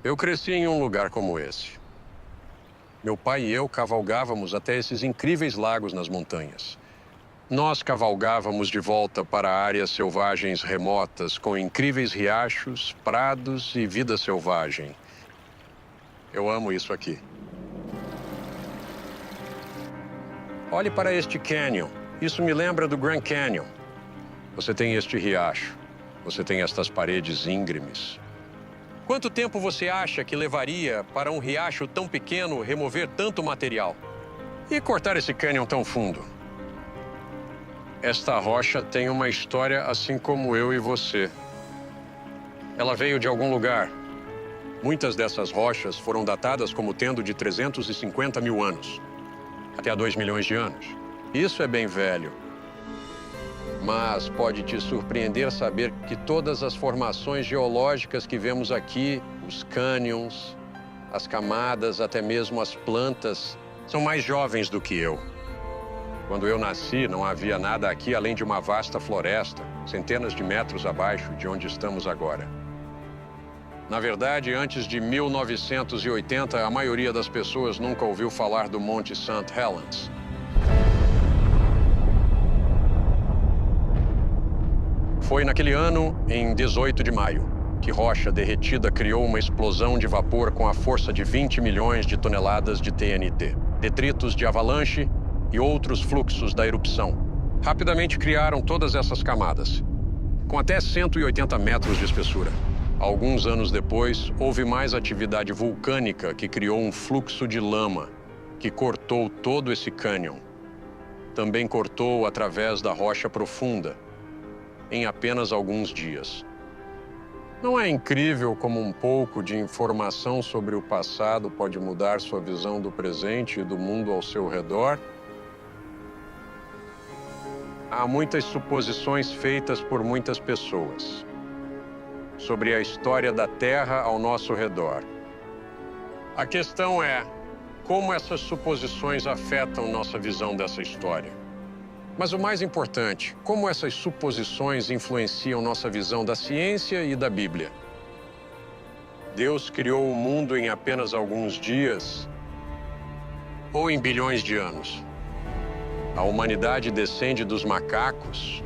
Eu cresci em um lugar como esse. Meu pai e eu cavalgávamos até esses incríveis lagos nas montanhas. Nós cavalgávamos de volta para áreas selvagens remotas, com incríveis riachos, prados e vida selvagem. Eu amo isso aqui. Olhe para este canyon. Isso me lembra do Grand Canyon. Você tem este riacho. Você tem estas paredes íngremes. Quanto tempo você acha que levaria para um riacho tão pequeno remover tanto material? E cortar esse canyon tão fundo? Esta rocha tem uma história assim como eu e você. Ela veio de algum lugar. Muitas dessas rochas foram datadas como tendo de 350 mil anos, até há 2 milhões de anos. Isso é bem velho. Mas pode te surpreender saber que todas as formações geológicas que vemos aqui, os cânions, as camadas, até mesmo as plantas, são mais jovens do que eu. Quando eu nasci, não havia nada aqui além de uma vasta floresta, centenas de metros abaixo de onde estamos agora. Na verdade, antes de 1980, a maioria das pessoas nunca ouviu falar do Monte St. Helens. Foi naquele ano, em 18 de maio, que rocha derretida criou uma explosão de vapor com a força de 20 milhões de toneladas de TNT. Detritos de avalanche e outros fluxos da erupção rapidamente criaram todas essas camadas, com até 180 metros de espessura. Alguns anos depois, houve mais atividade vulcânica que criou um fluxo de lama que cortou todo esse cânion. Também cortou através da rocha profunda, em apenas alguns dias. Não é incrível como um pouco de informação sobre o passado pode mudar sua visão do presente e do mundo ao seu redor? Há muitas suposições feitas por muitas pessoas sobre a história da Terra ao nosso redor. A questão é como essas suposições afetam nossa visão dessa história. Mas o mais importante, como essas suposições influenciam nossa visão da ciência e da Bíblia. Deus criou o mundo em apenas alguns dias ou em bilhões de anos? A humanidade descende dos macacos?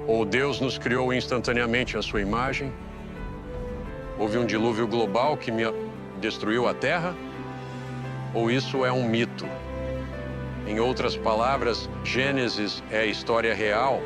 Ou Deus nos criou instantaneamente à sua imagem? Houve um dilúvio global que destruiu a Terra? Ou isso é um mito? Em outras palavras, Gênesis é a história real?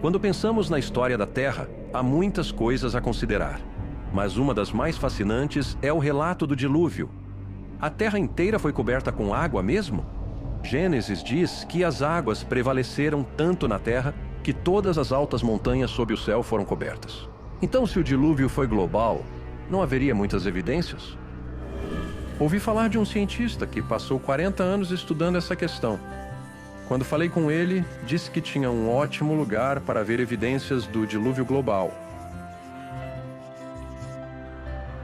Quando pensamos na história da Terra, há muitas coisas a considerar. Mas uma das mais fascinantes é o relato do dilúvio. A Terra inteira foi coberta com água mesmo? Gênesis diz que as águas prevaleceram tanto na Terra que todas as altas montanhas sob o céu foram cobertas. Então, se o dilúvio foi global, não haveria muitas evidências? Ouvi falar de um cientista que passou 40 anos estudando essa questão. Quando falei com ele, disse que tinha um ótimo lugar para ver evidências do dilúvio global.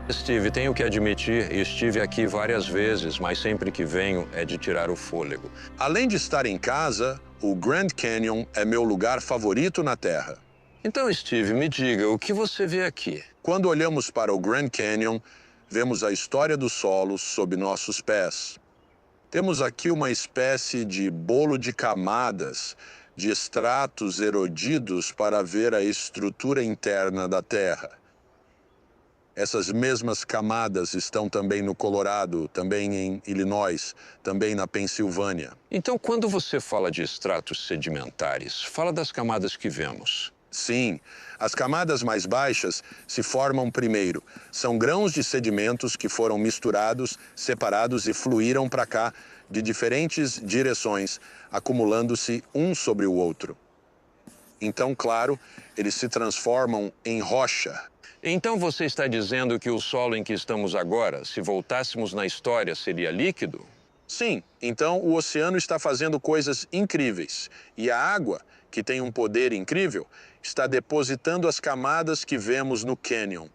Steve, tenho que admitir, estive aqui várias vezes, mas sempre que venho é de tirar o fôlego. Além de estar em casa, o Grand Canyon é meu lugar favorito na Terra. Então, Steve, me diga, o que você vê aqui? Quando olhamos para o Grand Canyon, vemos a história do solo sob nossos pés. Temos aqui uma espécie de bolo de camadas, de estratos erodidos para ver a estrutura interna da Terra. Essas mesmas camadas estão também no Colorado, também em Illinois, também na Pensilvânia. Então, quando você fala de estratos sedimentares, fala das camadas que vemos. Sim, as camadas mais baixas se formam primeiro. São grãos de sedimentos que foram misturados, separados e fluíram para cá de diferentes direções, acumulando-se um sobre o outro. Então, claro, eles se transformam em rocha. Então você está dizendo que o solo em que estamos agora, se voltássemos na história, seria líquido? Sim, então o oceano está fazendo coisas incríveis. E a água, que tem um poder incrível, está depositando as camadas que vemos no cânion.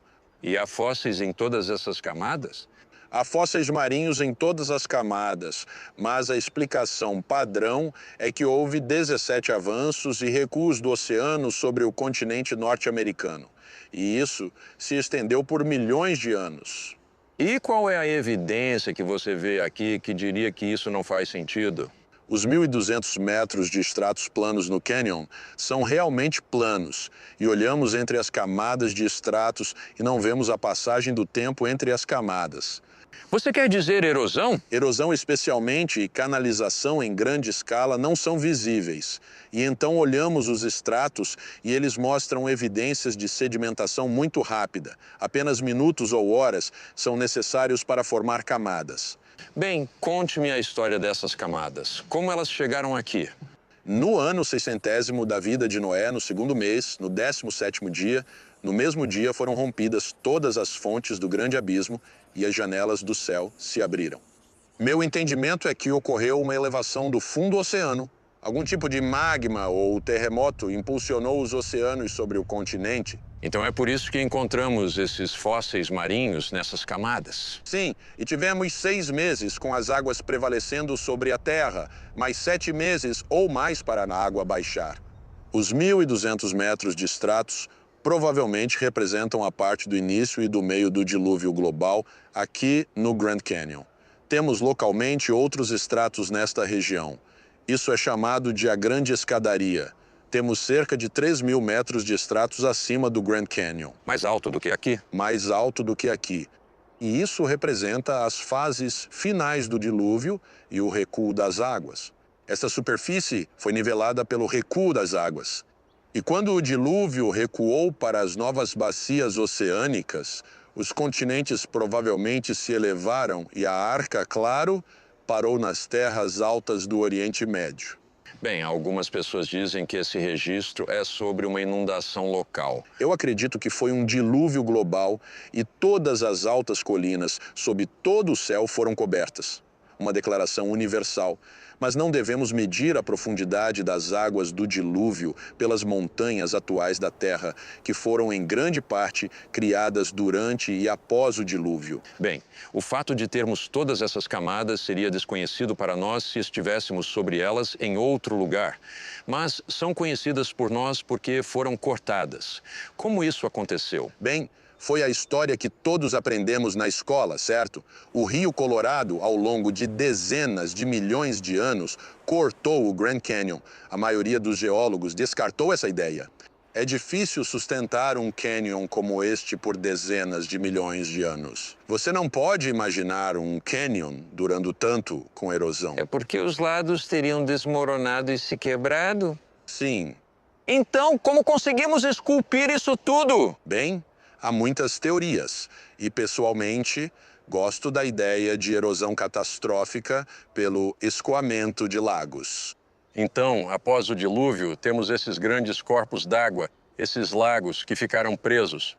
E há fósseis em todas essas camadas? Há fósseis marinhos em todas as camadas, mas a explicação padrão é que houve 17 avanços e recuos do oceano sobre o continente norte-americano. E isso se estendeu por milhões de anos. E qual é a evidência que você vê aqui que diria que isso não faz sentido? Os 1.200 metros de estratos planos no cânion são realmente planos, e olhamos entre as camadas de estratos e não vemos a passagem do tempo entre as camadas. Você quer dizer erosão? Erosão especialmente e canalização em grande escala não são visíveis. E então olhamos os estratos e eles mostram evidências de sedimentação muito rápida. Apenas minutos ou horas são necessários para formar camadas. Bem, conte-me a história dessas camadas. Como elas chegaram aqui? No ano 600º da vida de Noé, no segundo mês, no 17º dia, no mesmo dia foram rompidas todas as fontes do grande abismo e as janelas do céu se abriram. Meu entendimento é que ocorreu uma elevação do fundo do oceano. Algum tipo de magma ou terremoto impulsionou os oceanos sobre o continente. Então é por isso que encontramos esses fósseis marinhos nessas camadas. Sim, e tivemos 6 meses com as águas prevalecendo sobre a terra, mais 7 meses ou mais para a água baixar. Os 1.200 metros de estratos provavelmente representam a parte do início e do meio do dilúvio global aqui no Grand Canyon. Temos localmente outros estratos nesta região. Isso é chamado de a Grande Escadaria. Temos cerca de 3.000 metros de estratos acima do Grand Canyon. Mais alto do que aqui? Mais alto do que aqui. E isso representa as fases finais do dilúvio e o recuo das águas. Essa superfície foi nivelada pelo recuo das águas. E quando o dilúvio recuou para as novas bacias oceânicas, os continentes provavelmente se elevaram e a arca, claro, parou nas terras altas do Oriente Médio. Bem, algumas pessoas dizem que esse registro é sobre uma inundação local. Eu acredito que foi um dilúvio global e todas as altas colinas sob todo o céu foram cobertas. Uma declaração universal. Mas não devemos medir a profundidade das águas do dilúvio pelas montanhas atuais da Terra, que foram em grande parte criadas durante e após o dilúvio. Bem, o fato de termos todas essas camadas seria desconhecido para nós se estivéssemos sobre elas em outro lugar. Mas são conhecidas por nós porque foram cortadas. Como isso aconteceu? Bem, foi a história que todos aprendemos na escola, certo? O Rio Colorado, ao longo de dezenas de milhões de anos, cortou o Grand Canyon. A maioria dos geólogos descartou essa ideia. É difícil sustentar um canyon como este por dezenas de milhões de anos. Você não pode imaginar um canyon durando tanto com erosão. É porque os lados teriam desmoronado e se quebrado? Sim. Então, como conseguimos esculpir isso tudo? Bem, há muitas teorias e, pessoalmente, gosto da ideia de erosão catastrófica pelo escoamento de lagos. Então, após o dilúvio, temos esses grandes corpos d'água, esses lagos que ficaram presos.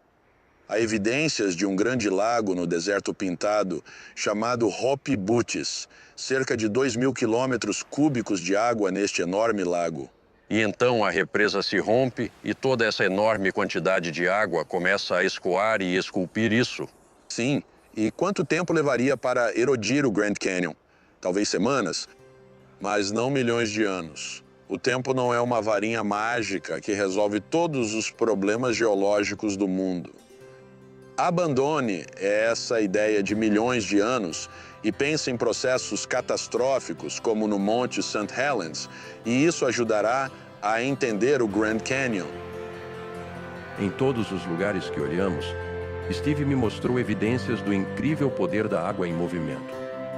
Há evidências de um grande lago no deserto pintado chamado Hopi Buttes, cerca de 2.000 quilômetros cúbicos de água neste enorme lago. E então a represa se rompe e toda essa enorme quantidade de água começa a escoar e esculpir isso. Sim. E quanto tempo levaria para erodir o Grand Canyon? Talvez semanas, mas não milhões de anos. O tempo não é uma varinha mágica que resolve todos os problemas geológicos do mundo. Abandone essa ideia de milhões de anos e pense em processos catastróficos como no Monte St. Helens, e isso ajudará a entender o Grand Canyon. Em todos os lugares que olhamos, Steve me mostrou evidências do incrível poder da água em movimento.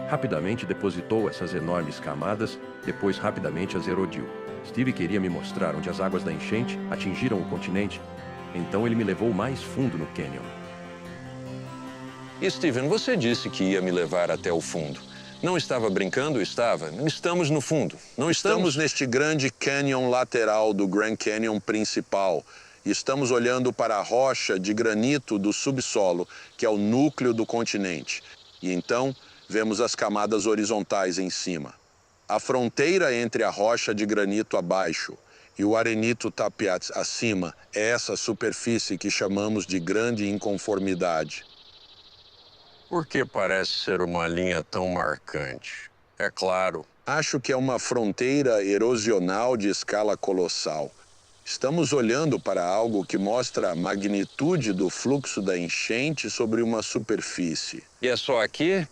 Rapidamente depositou essas enormes camadas, depois rapidamente as erodiu. Steve queria me mostrar onde as águas da enchente atingiram o continente, então ele me levou mais fundo no cânion. Steven, você disse que ia me levar até o fundo. Não estava brincando? Estava. Estamos no fundo. Não Estamos neste grande canyon lateral do Grand Canyon principal. E estamos olhando para a rocha de granito do subsolo, que é o núcleo do continente. E então vemos as camadas horizontais em cima. A fronteira entre a rocha de granito abaixo e o arenito tapiat acima é essa superfície que chamamos de grande inconformidade. Por que parece ser uma linha tão marcante? É claro. Acho que é uma fronteira erosional de escala colossal. Estamos olhando para algo que mostra a magnitude do fluxo da enchente sobre uma superfície. E é só aqui?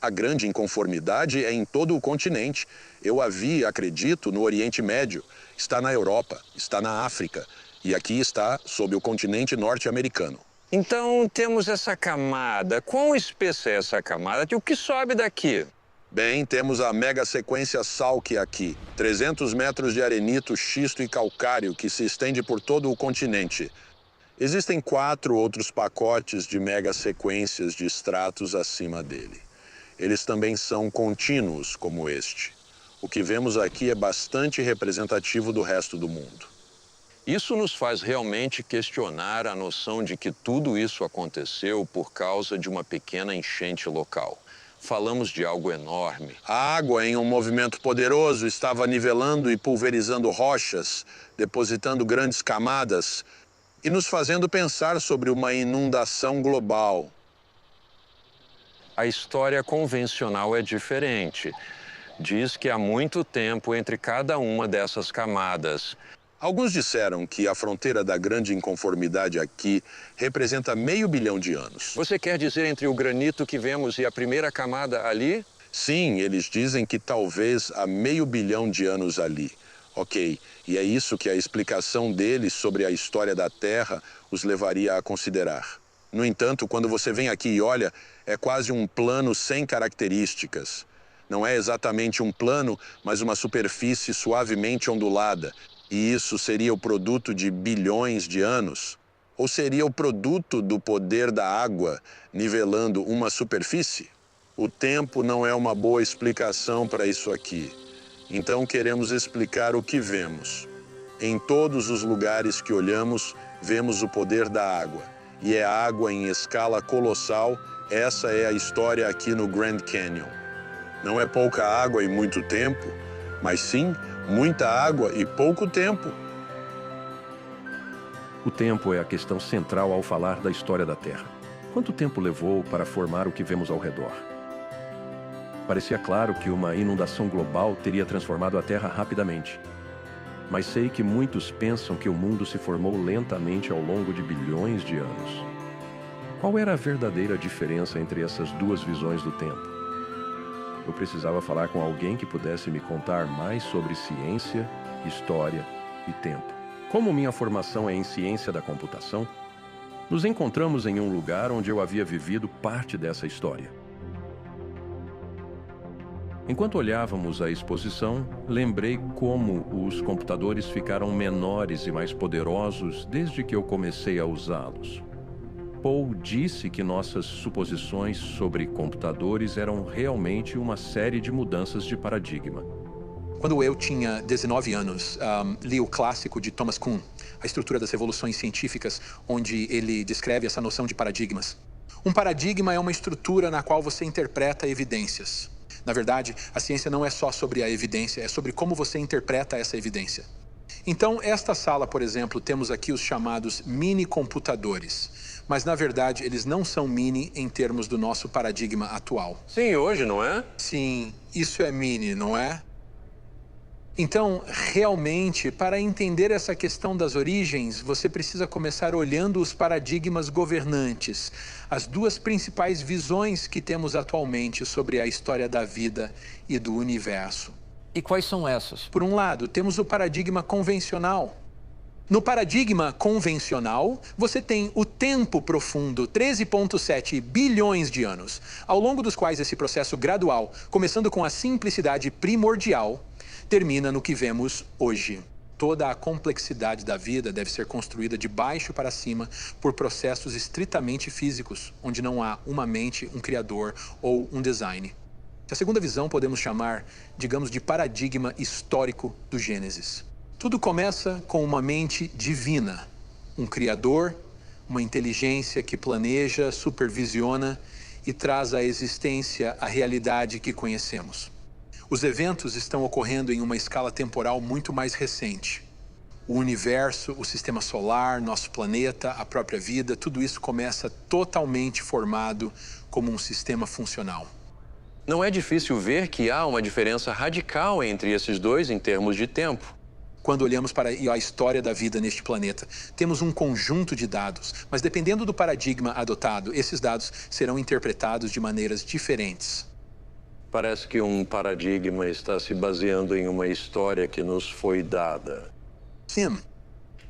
A grande inconformidade é em todo o continente. Eu a vi, acredito, no Oriente Médio. Está na Europa, está na África. E aqui está sob o continente norte-americano. Então temos essa camada. Quão espessa é essa camada? O que sobe daqui? Bem, temos a mega sequência Salk aqui. 300 metros de arenito, xisto e calcário que se estende por todo o continente. Existem 4 outros pacotes de mega sequências de estratos acima dele. Eles também são contínuos, como este. O que vemos aqui é bastante representativo do resto do mundo. Isso nos faz realmente questionar a noção de que tudo isso aconteceu por causa de uma pequena enchente local. Falamos de algo enorme. A água, em um movimento poderoso, estava nivelando e pulverizando rochas, depositando grandes camadas e nos fazendo pensar sobre uma inundação global. A história convencional é diferente. Diz que há muito tempo entre cada uma dessas camadas. Alguns disseram que a fronteira da grande inconformidade aqui representa meio bilhão de anos. Você quer dizer entre o granito que vemos e a primeira camada ali? Sim, eles dizem que talvez há meio bilhão de anos ali. Ok, e é isso que a explicação deles sobre a história da Terra os levaria a considerar. No entanto, quando você vem aqui e olha, é quase um plano sem características. Não é exatamente um plano, mas uma superfície suavemente ondulada. E isso seria o produto de bilhões de anos? Ou seria o produto do poder da água nivelando uma superfície? O tempo não é uma boa explicação para isso aqui. Então queremos explicar o que vemos. Em todos os lugares que olhamos, vemos o poder da água. E é água em escala colossal. Essa é a história aqui no Grand Canyon. Não é pouca água e muito tempo, mas sim muita água e pouco tempo. O tempo é a questão central ao falar da história da Terra. Quanto tempo levou para formar o que vemos ao redor? Parecia claro que uma inundação global teria transformado a Terra rapidamente. Mas sei que muitos pensam que o mundo se formou lentamente ao longo de bilhões de anos. Qual era a verdadeira diferença entre essas duas visões do tempo? Eu precisava falar com alguém que pudesse me contar mais sobre ciência, história e tempo. Como minha formação é em ciência da computação, nos encontramos em um lugar onde eu havia vivido parte dessa história. Enquanto olhávamos a exposição, lembrei como os computadores ficaram menores e mais poderosos desde que eu comecei a usá-los. Paul disse que nossas suposições sobre computadores eram realmente uma série de mudanças de paradigma. Quando eu tinha 19 anos, li o clássico de Thomas Kuhn, A Estrutura das Revoluções Científicas, onde ele descreve essa noção de paradigmas. Um paradigma é uma estrutura na qual você interpreta evidências. Na verdade, a ciência não é só sobre a evidência, é sobre como você interpreta essa evidência. Então, esta sala, por exemplo, temos aqui os chamados mini-computadores. Mas, na verdade, eles não são mini em termos do nosso paradigma atual. Sim, hoje, não é? Sim, isso é mini, não é? Então, realmente, para entender essa questão das origens, você precisa começar olhando os paradigmas governantes, as duas principais visões que temos atualmente sobre a história da vida e do universo. E quais são essas? Por um lado, temos o paradigma convencional. No paradigma convencional, você tem o tempo profundo, 13,7 bilhões de anos, ao longo dos quais esse processo gradual, começando com a simplicidade primordial, termina no que vemos hoje. Toda a complexidade da vida deve ser construída de baixo para cima por processos estritamente físicos, onde não há uma mente, um criador ou um design. A segunda visão podemos chamar, digamos, de paradigma histórico do Gênesis. Tudo começa com uma mente divina, um criador, uma inteligência que planeja, supervisiona e traz à existência a realidade que conhecemos. Os eventos estão ocorrendo em uma escala temporal muito mais recente. O universo, o sistema solar, nosso planeta, a própria vida, tudo isso começa totalmente formado como um sistema funcional. Não é difícil ver que há uma diferença radical entre esses dois em termos de tempo. Quando olhamos para a história da vida neste planeta, temos um conjunto de dados, mas dependendo do paradigma adotado, esses dados serão interpretados de maneiras diferentes. Parece que um paradigma está se baseando em uma história que nos foi dada. Sim.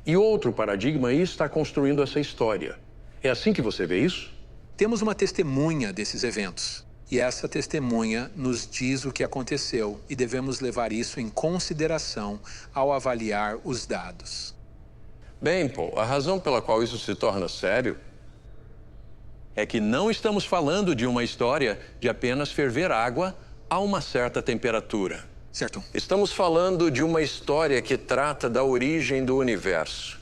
E outro paradigma aí está construindo essa história. É assim que você vê isso? Temos uma testemunha desses eventos. E essa testemunha nos diz o que aconteceu e devemos levar isso em consideração ao avaliar os dados. Bem, Paul, a razão pela qual isso se torna sério é que não estamos falando de uma história de apenas ferver água a uma certa temperatura. Certo. Estamos falando de uma história que trata da origem do universo.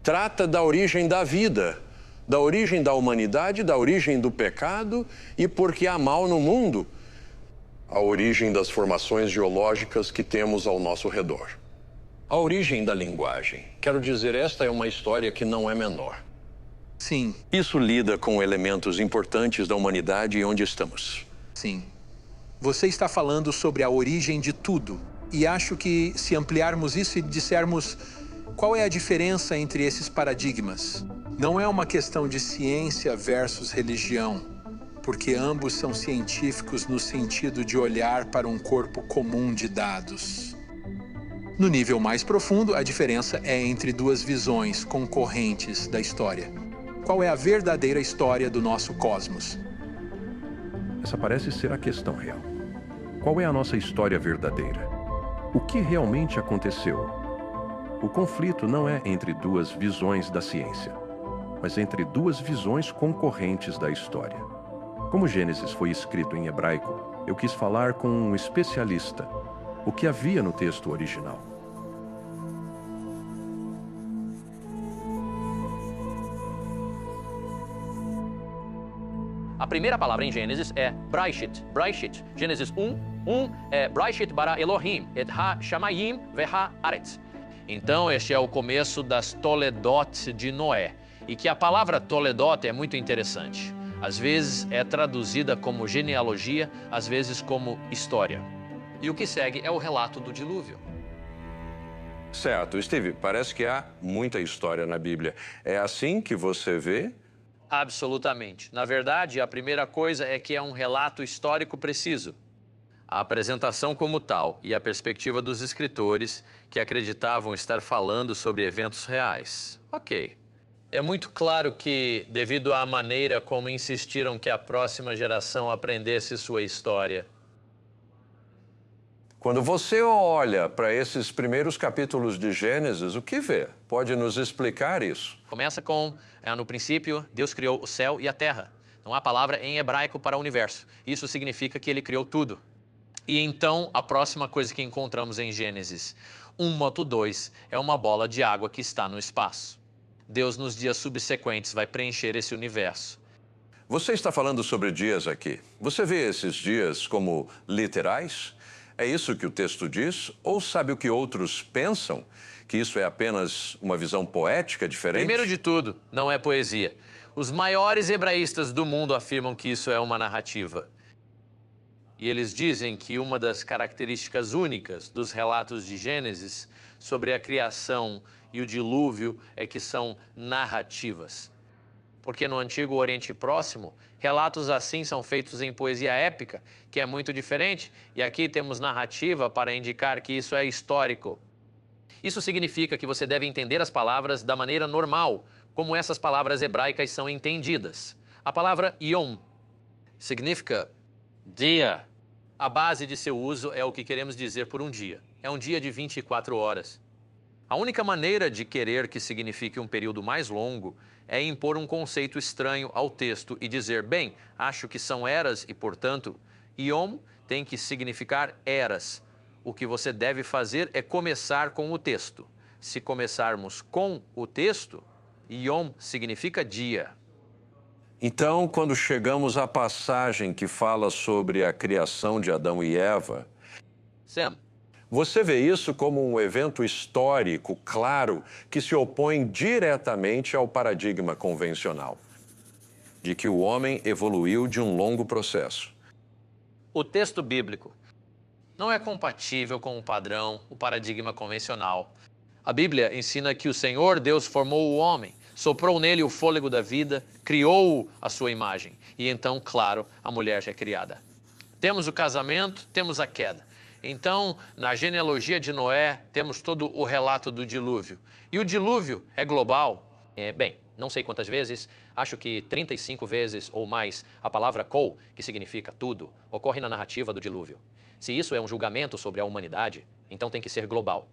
Trata da origem da vida, da origem da humanidade, da origem do pecado e, porque há mal no mundo, a origem das formações geológicas que temos ao nosso redor. A origem da linguagem. Quero dizer, esta é uma história que não é menor. Sim. Isso lida com elementos importantes da humanidade e onde estamos. Sim. Você está falando sobre a origem de tudo. E acho que se ampliarmos isso e dissermos qual é a diferença entre esses paradigmas, não é uma questão de ciência versus religião, porque ambos são científicos no sentido de olhar para um corpo comum de dados. No nível mais profundo, a diferença é entre duas visões concorrentes da história. Qual é a verdadeira história do nosso cosmos? Essa parece ser a questão real. Qual é a nossa história verdadeira? O que realmente aconteceu? O conflito não é entre duas visões da ciência, mas entre duas visões concorrentes da história. Como Gênesis foi escrito em hebraico, eu quis falar com um especialista o que havia no texto original. A primeira palavra em Gênesis é Breshit. Breshit. Gênesis 1 é Breshit bara Elohim, et ha-shamayim veha-aretz. Então, este é o começo das Toledot de Noé. E que a palavra Toledot é muito interessante. Às vezes é traduzida como genealogia, às vezes como história. E o que segue é o relato do dilúvio. Certo, Steve, parece que há muita história na Bíblia. É assim que você vê? Absolutamente. Na verdade, a primeira coisa é que é um relato histórico preciso. A apresentação como tal e a perspectiva dos escritores que acreditavam estar falando sobre eventos reais. Ok. É muito claro que, devido à maneira como insistiram que a próxima geração aprendesse sua história. Quando você olha para esses primeiros capítulos de Gênesis, o que vê? Pode nos explicar isso? Começa com, no princípio, Deus criou o céu e a terra. Não há palavra em hebraico para universo. Isso significa que ele criou tudo. E então, a próxima coisa que encontramos em Gênesis 1:2 é uma bola de água que está no espaço. Deus, nos dias subsequentes, vai preencher esse universo. Você está falando sobre dias aqui. Você vê esses dias como literais? É isso que o texto diz? Ou sabe o que outros pensam? Que isso é apenas uma visão poética diferente? Primeiro de tudo, não é poesia. Os maiores hebraístas do mundo afirmam que isso é uma narrativa. E eles dizem que uma das características únicas dos relatos de Gênesis sobre a criação e o dilúvio é que são narrativas. Porque no Antigo Oriente Próximo, relatos assim são feitos em poesia épica, que é muito diferente, e aqui temos narrativa para indicar que isso é histórico. Isso significa que você deve entender as palavras da maneira normal, como essas palavras hebraicas são entendidas. A palavra Yom significa dia. A base de seu uso é o que queremos dizer por um dia. É um dia de 24 horas. A única maneira de querer que signifique um período mais longo é impor um conceito estranho ao texto e dizer, bem, acho que são eras e, portanto, Yom tem que significar eras. O que você deve fazer é começar com o texto. Se começarmos com o texto, Yom significa dia. Então, quando chegamos à passagem que fala sobre a criação de Adão e Eva, Sam, você vê isso como um evento histórico, claro, que se opõe diretamente ao paradigma convencional, de que o homem evoluiu de um longo processo. o texto bíblico não é compatível com o padrão, o paradigma convencional. A Bíblia ensina que o Senhor Deus formou o homem, soprou nele o fôlego da vida, criou-o à sua imagem. E então, claro, a mulher já é criada. Temos o casamento, temos a queda. Então, na genealogia de Noé, temos todo o relato do dilúvio. E o dilúvio é global. Bem, não sei quantas vezes, acho que 35 vezes ou mais, a palavra kol, que significa tudo, ocorre na narrativa do dilúvio. Se isso é um julgamento sobre a humanidade, então tem que ser global.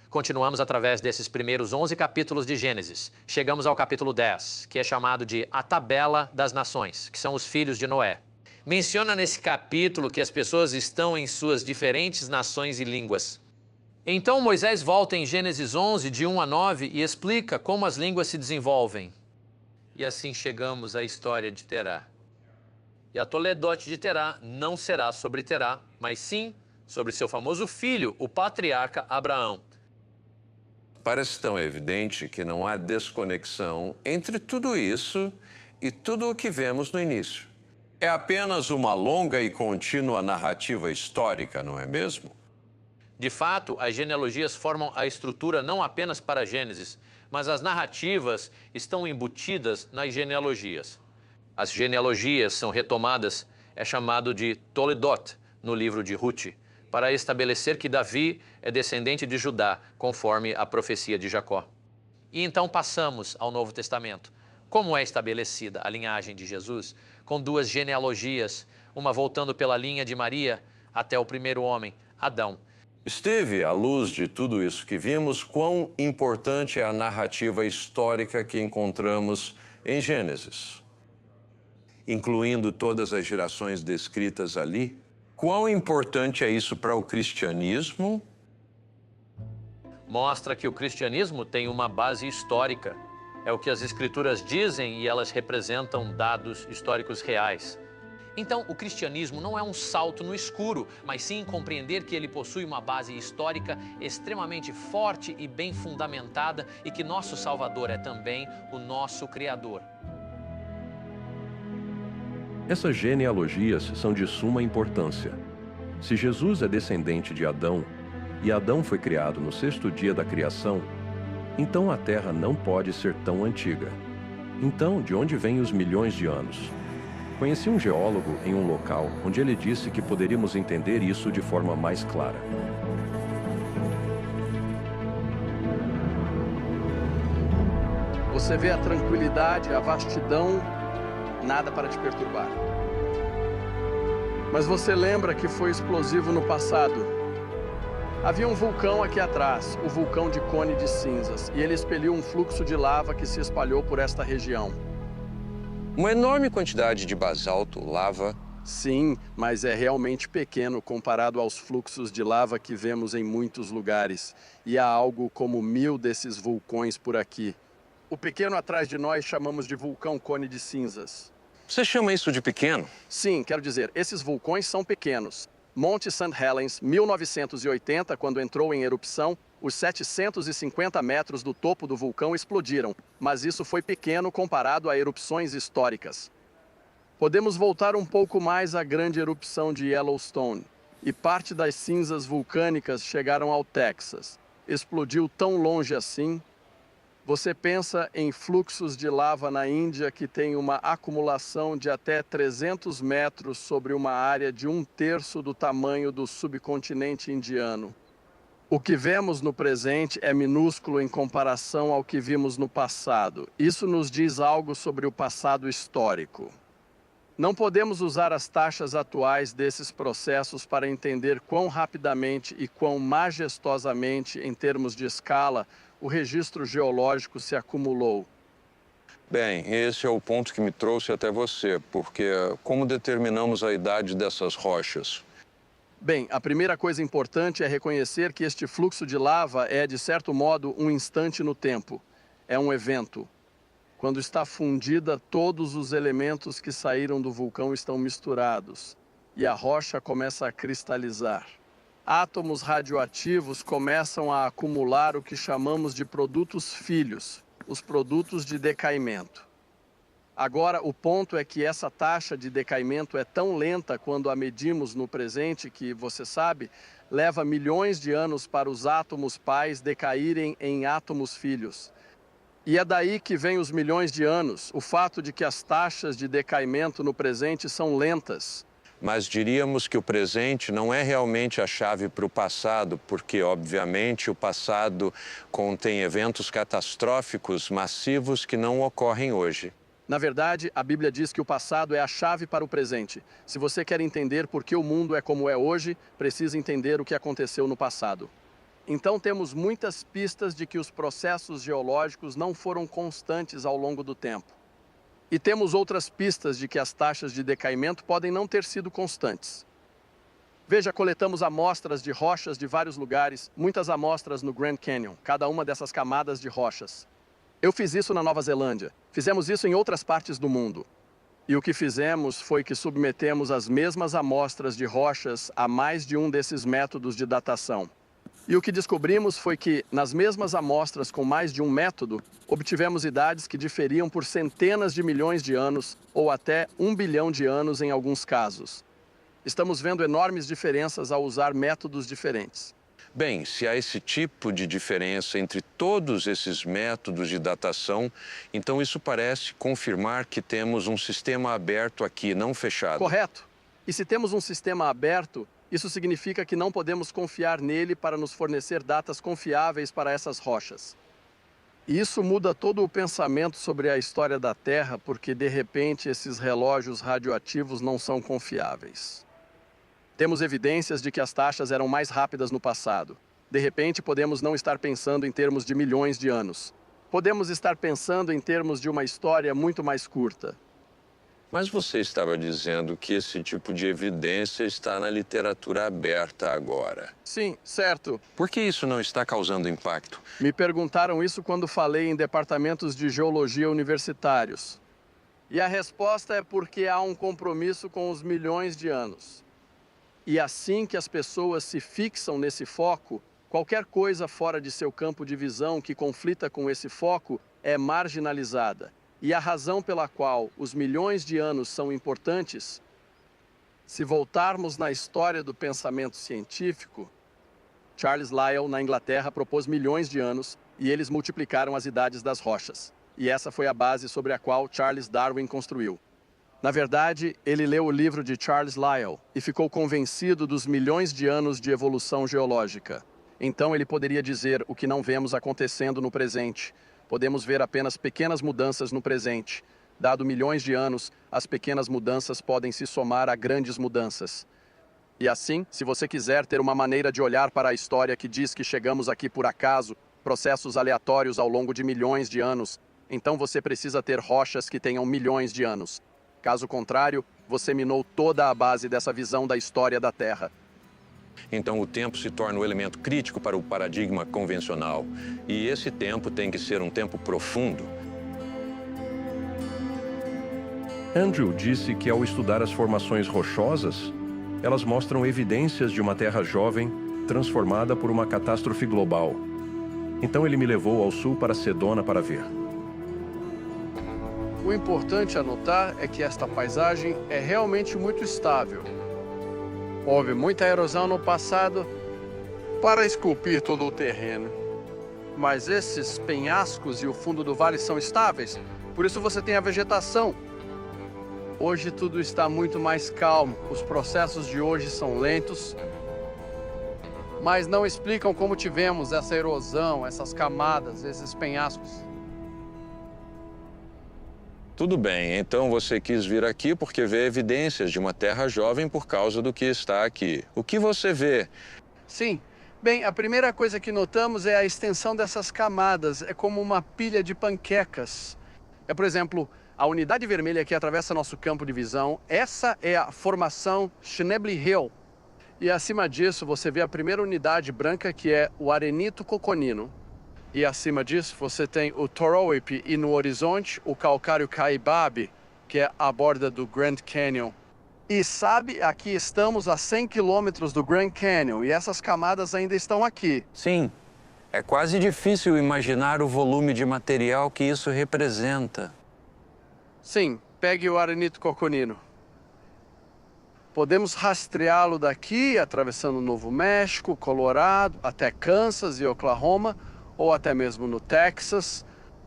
Continuamos através desses primeiros 11 capítulos de Gênesis. Chegamos ao capítulo 10, que é chamado de A Tabela das Nações, que são os filhos de Noé. Menciona nesse capítulo que as pessoas estão em suas diferentes nações e línguas. Então Moisés volta em Gênesis 11, de 1 a 9, e explica como as línguas se desenvolvem. E assim chegamos à história de Terá. E a Toledote de Terá não será sobre Terá, mas sim sobre seu famoso filho, o patriarca Abraão. Parece tão evidente que não há desconexão entre tudo isso e tudo o que vemos no início. É apenas uma longa e contínua narrativa histórica, não é mesmo? De fato, as genealogias formam a estrutura não apenas para Gênesis, mas as narrativas estão embutidas nas genealogias. As genealogias são retomadas, é chamado de Toledot, no livro de Ruth, para estabelecer que Davi é descendente de Judá, conforme a profecia de Jacó. E então passamos ao Novo Testamento. Como é estabelecida a linhagem de Jesus? Com duas genealogias, uma voltando pela linha de Maria até o primeiro homem, Adão. Steve, à luz de tudo isso que vimos, quão importante é a narrativa histórica que encontramos em Gênesis, incluindo todas as gerações descritas ali? Quão importante é isso para o cristianismo? Mostra que o cristianismo tem uma base histórica. É o que as escrituras dizem e elas representam dados históricos reais. Então, o cristianismo não é um salto no escuro, mas sim compreender que ele possui uma base histórica extremamente forte e bem fundamentada e que nosso Salvador é também o nosso Criador. Essas genealogias são de suma importância. Se Jesus é descendente de Adão, e Adão foi criado no 6º dia da criação, então a Terra não pode ser tão antiga. Então, de onde vêm os milhões de anos? Conheci um geólogo em um local onde ele disse que poderíamos entender isso de forma mais clara. Você vê a tranquilidade, a vastidão, nada para te perturbar. Mas você lembra que foi explosivo no passado. Havia um vulcão aqui atrás, o vulcão de Cone de Cinzas, e ele expeliu um fluxo de lava que se espalhou por esta região. Uma enorme quantidade de basalto, lava. Sim, mas é realmente pequeno comparado aos fluxos de lava que vemos em muitos lugares. E há algo como 1000 desses vulcões por aqui. O pequeno atrás de nós chamamos de vulcão Cone de Cinzas. Você chama isso de pequeno? Sim, quero dizer, esses vulcões são pequenos. Monte St. Helens, 1980, quando entrou em erupção, os 750 metros do topo do vulcão explodiram, mas isso foi pequeno comparado a erupções históricas. Podemos voltar um pouco mais à grande erupção de Yellowstone, e parte das cinzas vulcânicas chegaram ao Texas. Explodiu tão longe assim. Você pensa em fluxos de lava na Índia que tem uma acumulação de até 300 metros sobre uma área de 1/3 do tamanho do subcontinente indiano. O que vemos no presente é minúsculo em comparação ao que vimos no passado. Isso nos diz algo sobre o passado histórico. Não podemos usar as taxas atuais desses processos para entender quão rapidamente e quão majestosamente, em termos de escala, o registro geológico se acumulou. Bem, esse é o ponto que me trouxe até você, porque como determinamos a idade dessas rochas? Bem, a primeira coisa importante é reconhecer que este fluxo de lava é, de certo modo, um instante no tempo. É um evento. Quando está fundida, todos os elementos que saíram do vulcão estão misturados e a rocha começa a cristalizar. Átomos radioativos começam a acumular o que chamamos de produtos filhos, os produtos de decaimento. Agora, o ponto é que essa taxa de decaimento é tão lenta quando a medimos no presente que, você sabe, leva milhões de anos para os átomos pais decaírem em átomos filhos. E é daí que vem os milhões de anos, o fato de que as taxas de decaimento no presente são lentas. Mas diríamos que o presente não é realmente a chave para o passado, porque, obviamente, o passado contém eventos catastróficos massivos que não ocorrem hoje. Na verdade, a Bíblia diz que o passado é a chave para o presente. Se você quer entender por que o mundo é como é hoje, precisa entender o que aconteceu no passado. Então, temos muitas pistas de que os processos geológicos não foram constantes ao longo do tempo. E temos outras pistas de que as taxas de decaimento podem não ter sido constantes. Veja, coletamos amostras de rochas de vários lugares, muitas amostras no Grand Canyon, cada uma dessas camadas de rochas. Eu fiz isso na Nova Zelândia, fizemos isso em outras partes do mundo. E o que fizemos foi que submetemos as mesmas amostras de rochas a mais de um desses métodos de datação. E o que descobrimos foi que, nas mesmas amostras com mais de um método, obtivemos idades que diferiam por centenas de milhões de anos ou até 1 bilhão de anos em alguns casos. Estamos vendo enormes diferenças ao usar métodos diferentes. Bem, se há esse tipo de diferença entre todos esses métodos de datação, então isso parece confirmar que temos um sistema aberto aqui, não fechado. Correto. E se temos um sistema aberto, isso significa que não podemos confiar nele para nos fornecer datas confiáveis para essas rochas. E isso muda todo o pensamento sobre a história da Terra, porque, de repente, esses relógios radioativos não são confiáveis. Temos evidências de que as taxas eram mais rápidas no passado. De repente, podemos não estar pensando em termos de milhões de anos. Podemos estar pensando em termos de uma história muito mais curta. Mas você estava dizendo que esse tipo de evidência está na literatura aberta agora. Sim, certo. Por que isso não está causando impacto? Me perguntaram isso quando falei em departamentos de geologia universitários. E a resposta é porque há um compromisso com os milhões de anos. E assim que as pessoas se fixam nesse foco, qualquer coisa fora de seu campo de visão que conflita com esse foco é marginalizada. E a razão pela qual os milhões de anos são importantes, se voltarmos na história do pensamento científico, Charles Lyell, na Inglaterra, propôs milhões de anos e eles multiplicaram as idades das rochas. E essa foi a base sobre a qual Charles Darwin construiu. Na verdade, ele leu o livro de Charles Lyell e ficou convencido dos milhões de anos de evolução geológica. Então ele poderia dizer o que não vemos acontecendo no presente. Podemos ver apenas pequenas mudanças no presente. Dado milhões de anos, as pequenas mudanças podem se somar a grandes mudanças. E assim, se você quiser ter uma maneira de olhar para a história que diz que chegamos aqui por acaso, processos aleatórios ao longo de milhões de anos, então você precisa ter rochas que tenham milhões de anos. Caso contrário, você minou toda a base dessa visão da história da Terra. Então o tempo se torna o elemento crítico para o paradigma convencional. E esse tempo tem que ser um tempo profundo. Andrew disse que ao estudar as formações rochosas, elas mostram evidências de uma Terra jovem transformada por uma catástrofe global. Então ele me levou ao sul para Sedona para ver. O importante a notar é que esta paisagem é realmente muito estável. Houve muita erosão no passado para esculpir todo o terreno. Mas esses penhascos e o fundo do vale são estáveis, por isso você tem a vegetação. Hoje tudo está muito mais calmo, os processos de hoje são lentos, mas não explicam como tivemos essa erosão, essas camadas, esses penhascos. Tudo bem, então você quis vir aqui porque vê evidências de uma Terra jovem por causa do que está aqui. O que você vê? Sim. Bem, a primeira coisa que notamos é a extensão dessas camadas. É como uma pilha de panquecas. É, por exemplo, a unidade vermelha que atravessa nosso campo de visão, essa é a formação Schnebly Hill. E acima disso você vê a primeira unidade branca, que é o arenito coconino. E acima disso você tem o Toroip e no horizonte o calcário Kaibab, que é a borda do Grand Canyon. E sabe, aqui estamos a 100 quilômetros do Grand Canyon e essas camadas ainda estão aqui. Sim, é quase difícil imaginar o volume de material que isso representa. Sim, pegue o arenito coconino. Podemos rastreá-lo daqui, atravessando o Novo México, Colorado, até Kansas e Oklahoma, ou até mesmo no Texas.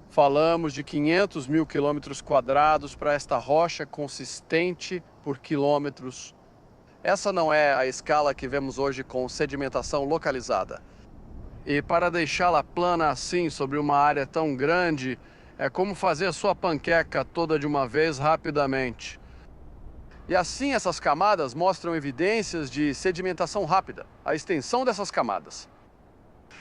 Falamos de 500 mil quilômetros quadrados para esta rocha consistente por quilômetros. Essa não é a escala que vemos hoje com sedimentação localizada. E para deixá-la plana assim sobre uma área tão grande, é como fazer a sua panqueca toda de uma vez rapidamente. E assim essas camadas mostram evidências de sedimentação rápida, a extensão dessas camadas.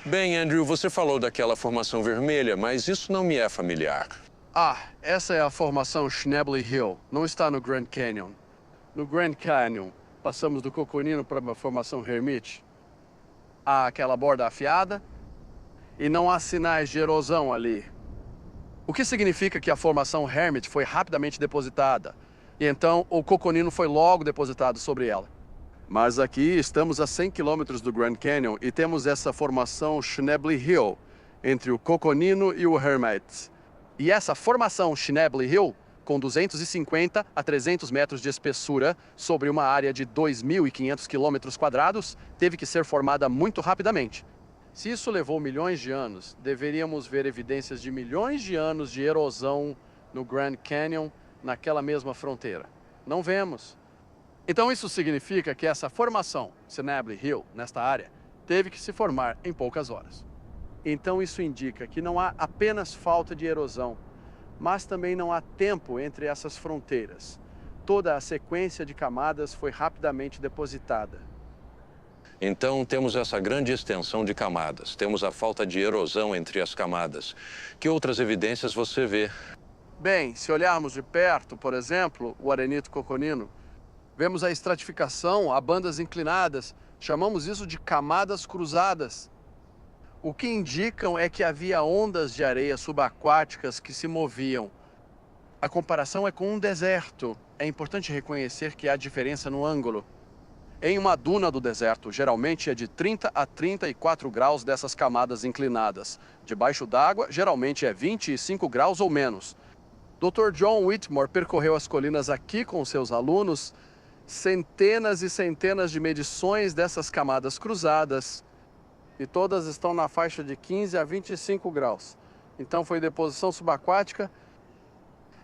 Bem, Andrew, você falou daquela formação vermelha, mas isso não me é familiar. Ah, essa é a formação Schnebly Hill, não está no Grand Canyon. No Grand Canyon, passamos do coconino para a formação Hermit. Há aquela borda afiada e não há sinais de erosão ali. O que significa que a formação Hermit foi rapidamente depositada. E então o coconino foi logo depositado sobre ela. Mas aqui estamos a 100 quilômetros do Grand Canyon e temos essa formação Schnebly Hill, entre o coconino e o Hermit. E essa formação Schnebly Hill, com 250 a 300 metros de espessura sobre uma área de 2.500 quilômetros quadrados, teve que ser formada muito rapidamente. Se isso levou milhões de anos, deveríamos ver evidências de milhões de anos de erosão no Grand Canyon, naquela mesma fronteira. Não vemos. Então isso significa que essa formação, Schnebly Hill, nesta área, teve que se formar em poucas horas. Então isso indica que não há apenas falta de erosão, mas também não há tempo entre essas fronteiras. Toda a sequência de camadas foi rapidamente depositada. Então, temos essa grande extensão de camadas. Temos a falta de erosão entre as camadas. Que outras evidências você vê? Bem, se olharmos de perto, por exemplo, o arenito coconino, vemos a estratificação, a bandas inclinadas. Chamamos isso de camadas cruzadas. O que indicam é que havia ondas de areia subaquáticas que se moviam. A comparação é com um deserto. É importante reconhecer que há diferença no ângulo. Em uma duna do deserto, geralmente é de 30 a 34 graus dessas camadas inclinadas. Debaixo d'água, geralmente é 25 graus ou menos. Dr. John Whitmore percorreu as colinas aqui com seus alunos, centenas e centenas de medições dessas camadas cruzadas, e todas estão na faixa de 15 a 25 graus. Então foi deposição subaquática,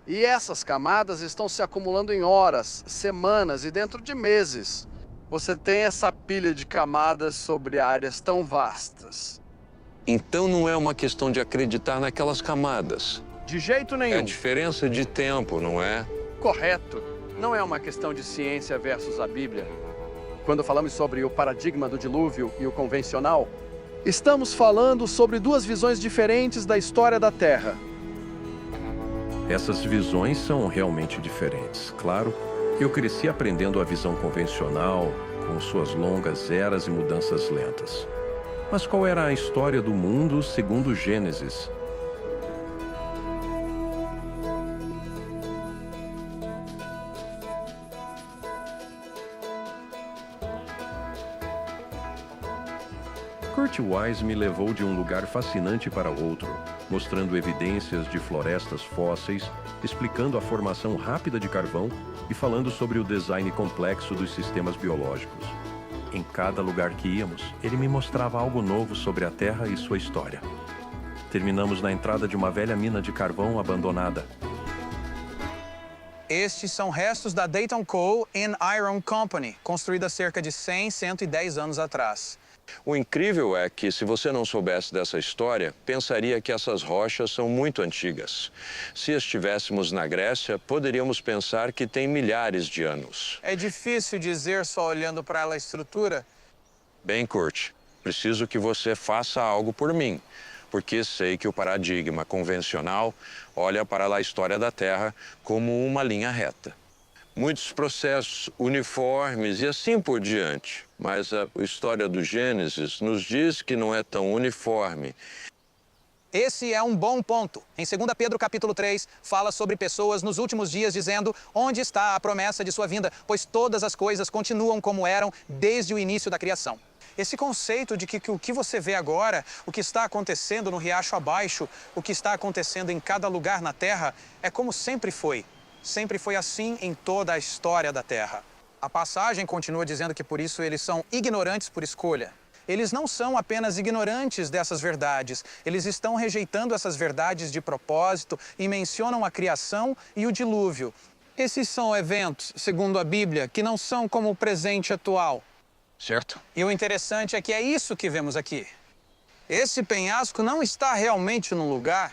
e essas camadas estão se acumulando em horas, semanas e dentro de meses. Você tem essa pilha de camadas sobre áreas tão vastas. Então não é uma questão de acreditar naquelas camadas. De jeito nenhum. É a diferença de tempo, não é? Correto. Não é uma questão de ciência versus a Bíblia. Quando falamos sobre o paradigma do dilúvio e o convencional, estamos falando sobre duas visões diferentes da história da Terra. Essas visões são realmente diferentes. Claro, eu cresci aprendendo a visão convencional, com suas longas eras e mudanças lentas. Mas qual era a história do mundo segundo Gênesis? Kurt Wise me levou de um lugar fascinante para outro, mostrando evidências de florestas fósseis, explicando a formação rápida de carvão e falando sobre o design complexo dos sistemas biológicos. Em cada lugar que íamos, ele me mostrava algo novo sobre a Terra e sua história. Terminamos na entrada de uma velha mina de carvão abandonada. Estes são restos da Dayton Coal and Iron Company, construída cerca de 110 anos atrás. O incrível é que, se você não soubesse dessa história, pensaria que essas rochas são muito antigas. Se estivéssemos na Grécia, poderíamos pensar que tem milhares de anos. É difícil dizer só olhando para a estrutura. Bem, Kurt, preciso que você faça algo por mim. porque sei que o paradigma convencional olha para a história da Terra como uma linha reta. Muitos processos uniformes e assim por diante. Mas a história do Gênesis nos diz que não é tão uniforme. Esse é um bom ponto. Em 2 Pedro capítulo 3, fala sobre pessoas nos últimos dias dizendo onde está a promessa de sua vinda, pois todas as coisas continuam como eram desde o início da criação. Esse conceito de que o que você vê agora, o que está acontecendo no riacho abaixo, o que está acontecendo em cada lugar na Terra, é como sempre foi. Sempre foi assim em toda a história da Terra. A passagem continua dizendo que por isso eles são ignorantes por escolha. Eles não são apenas ignorantes dessas verdades, eles estão rejeitando essas verdades de propósito e mencionam a criação e o dilúvio. Esses são eventos, segundo a Bíblia, que não são como o presente atual. Certo? E o interessante é que é isso que vemos aqui. Esse penhasco não está realmente num lugar.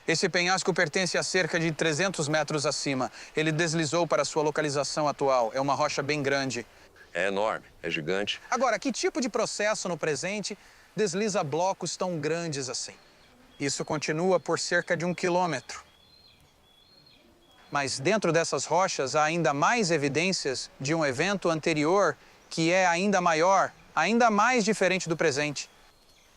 Esse penhasco pertence a cerca de 300 metros acima. Ele deslizou para sua localização atual. É uma rocha bem grande. É enorme, é gigante. Agora, que tipo de processo no presente desliza blocos tão grandes assim? Isso continua por cerca de 1 quilômetro. Mas dentro dessas rochas há ainda mais evidências de um evento anterior que é ainda maior, ainda mais diferente do presente.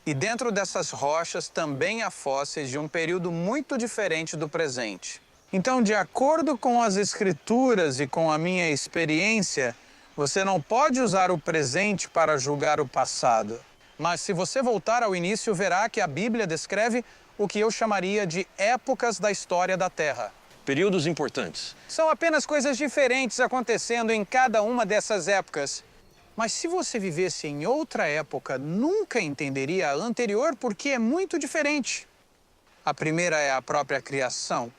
E dentro dessas rochas também há fósseis de um período muito diferente do presente. Então, de acordo com as escrituras e com a minha experiência, você não pode usar o presente para julgar o passado. Mas se você voltar ao início, verá que a Bíblia descreve o que eu chamaria de épocas da história da Terra. Períodos importantes. São apenas coisas diferentes acontecendo em cada uma dessas épocas. Mas se você vivesse em outra época, nunca entenderia a anterior porque é muito diferente. A primeira é a própria criação.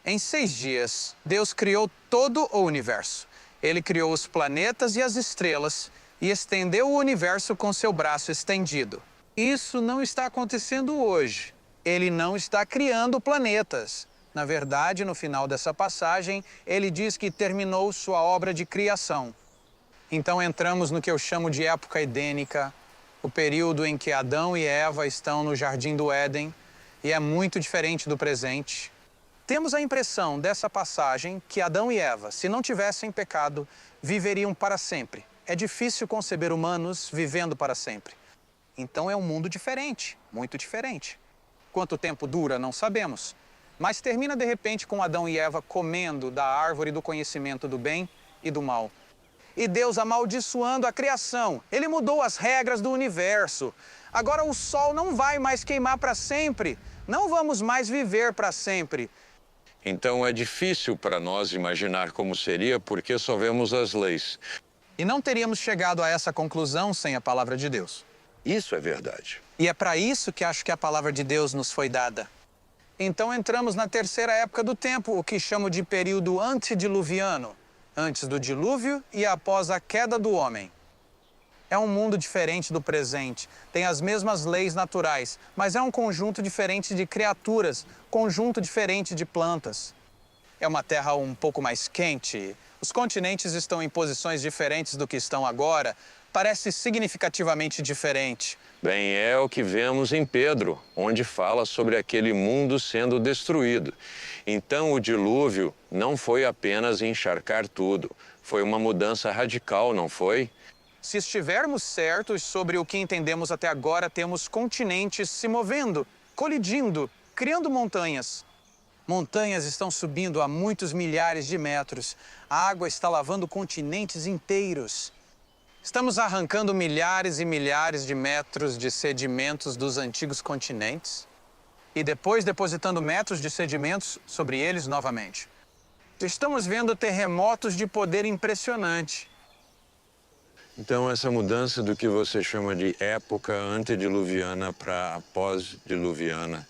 Em 6 dias, Deus criou todo o universo. Ele criou os planetas e as estrelas e estendeu o universo com seu braço estendido. Isso não está acontecendo hoje. Ele não está criando planetas. Na verdade, no final dessa passagem, ele diz que terminou sua obra de criação. Então entramos no que eu chamo de época edênica, o período em que Adão e Eva estão no Jardim do Éden, e é muito diferente do presente. Temos a impressão dessa passagem que Adão e Eva, se não tivessem pecado, viveriam para sempre. É difícil conceber humanos vivendo para sempre. Então é um mundo diferente, muito diferente. Quanto tempo dura, não sabemos. Mas termina de repente com Adão e Eva comendo da árvore do conhecimento do bem e do mal. E Deus amaldiçoando a criação. Ele mudou as regras do universo. Agora o sol não vai mais queimar para sempre. Não vamos mais viver para sempre. Então é difícil para nós imaginar como seria porque só vemos as leis. E não teríamos chegado a essa conclusão sem a palavra de Deus. Isso é verdade. E é para isso que acho que a palavra de Deus nos foi dada. Então entramos na terceira época do tempo, o que chamo de período antediluviano. Antes do dilúvio e após a queda do homem. É um mundo diferente do presente, tem as mesmas leis naturais, mas é um conjunto diferente de criaturas, conjunto diferente de plantas. É uma terra um pouco mais quente, os continentes estão em posições diferentes do que estão agora, parece significativamente diferente. Bem, é o que vemos em Pedro, onde fala sobre aquele mundo sendo destruído. Então, o dilúvio não foi apenas encharcar tudo, foi uma mudança radical, não foi? Se estivermos certos sobre o que entendemos até agora, temos continentes se movendo, colidindo, criando montanhas. Montanhas estão subindo a muitos milhares de metros. A água está lavando continentes inteiros. Estamos arrancando milhares e milhares de metros de sedimentos dos antigos continentes e depois depositando metros de sedimentos sobre eles novamente. Estamos vendo terremotos de poder impressionante. Então, essa mudança do que você chama de época antediluviana para pós-diluviana.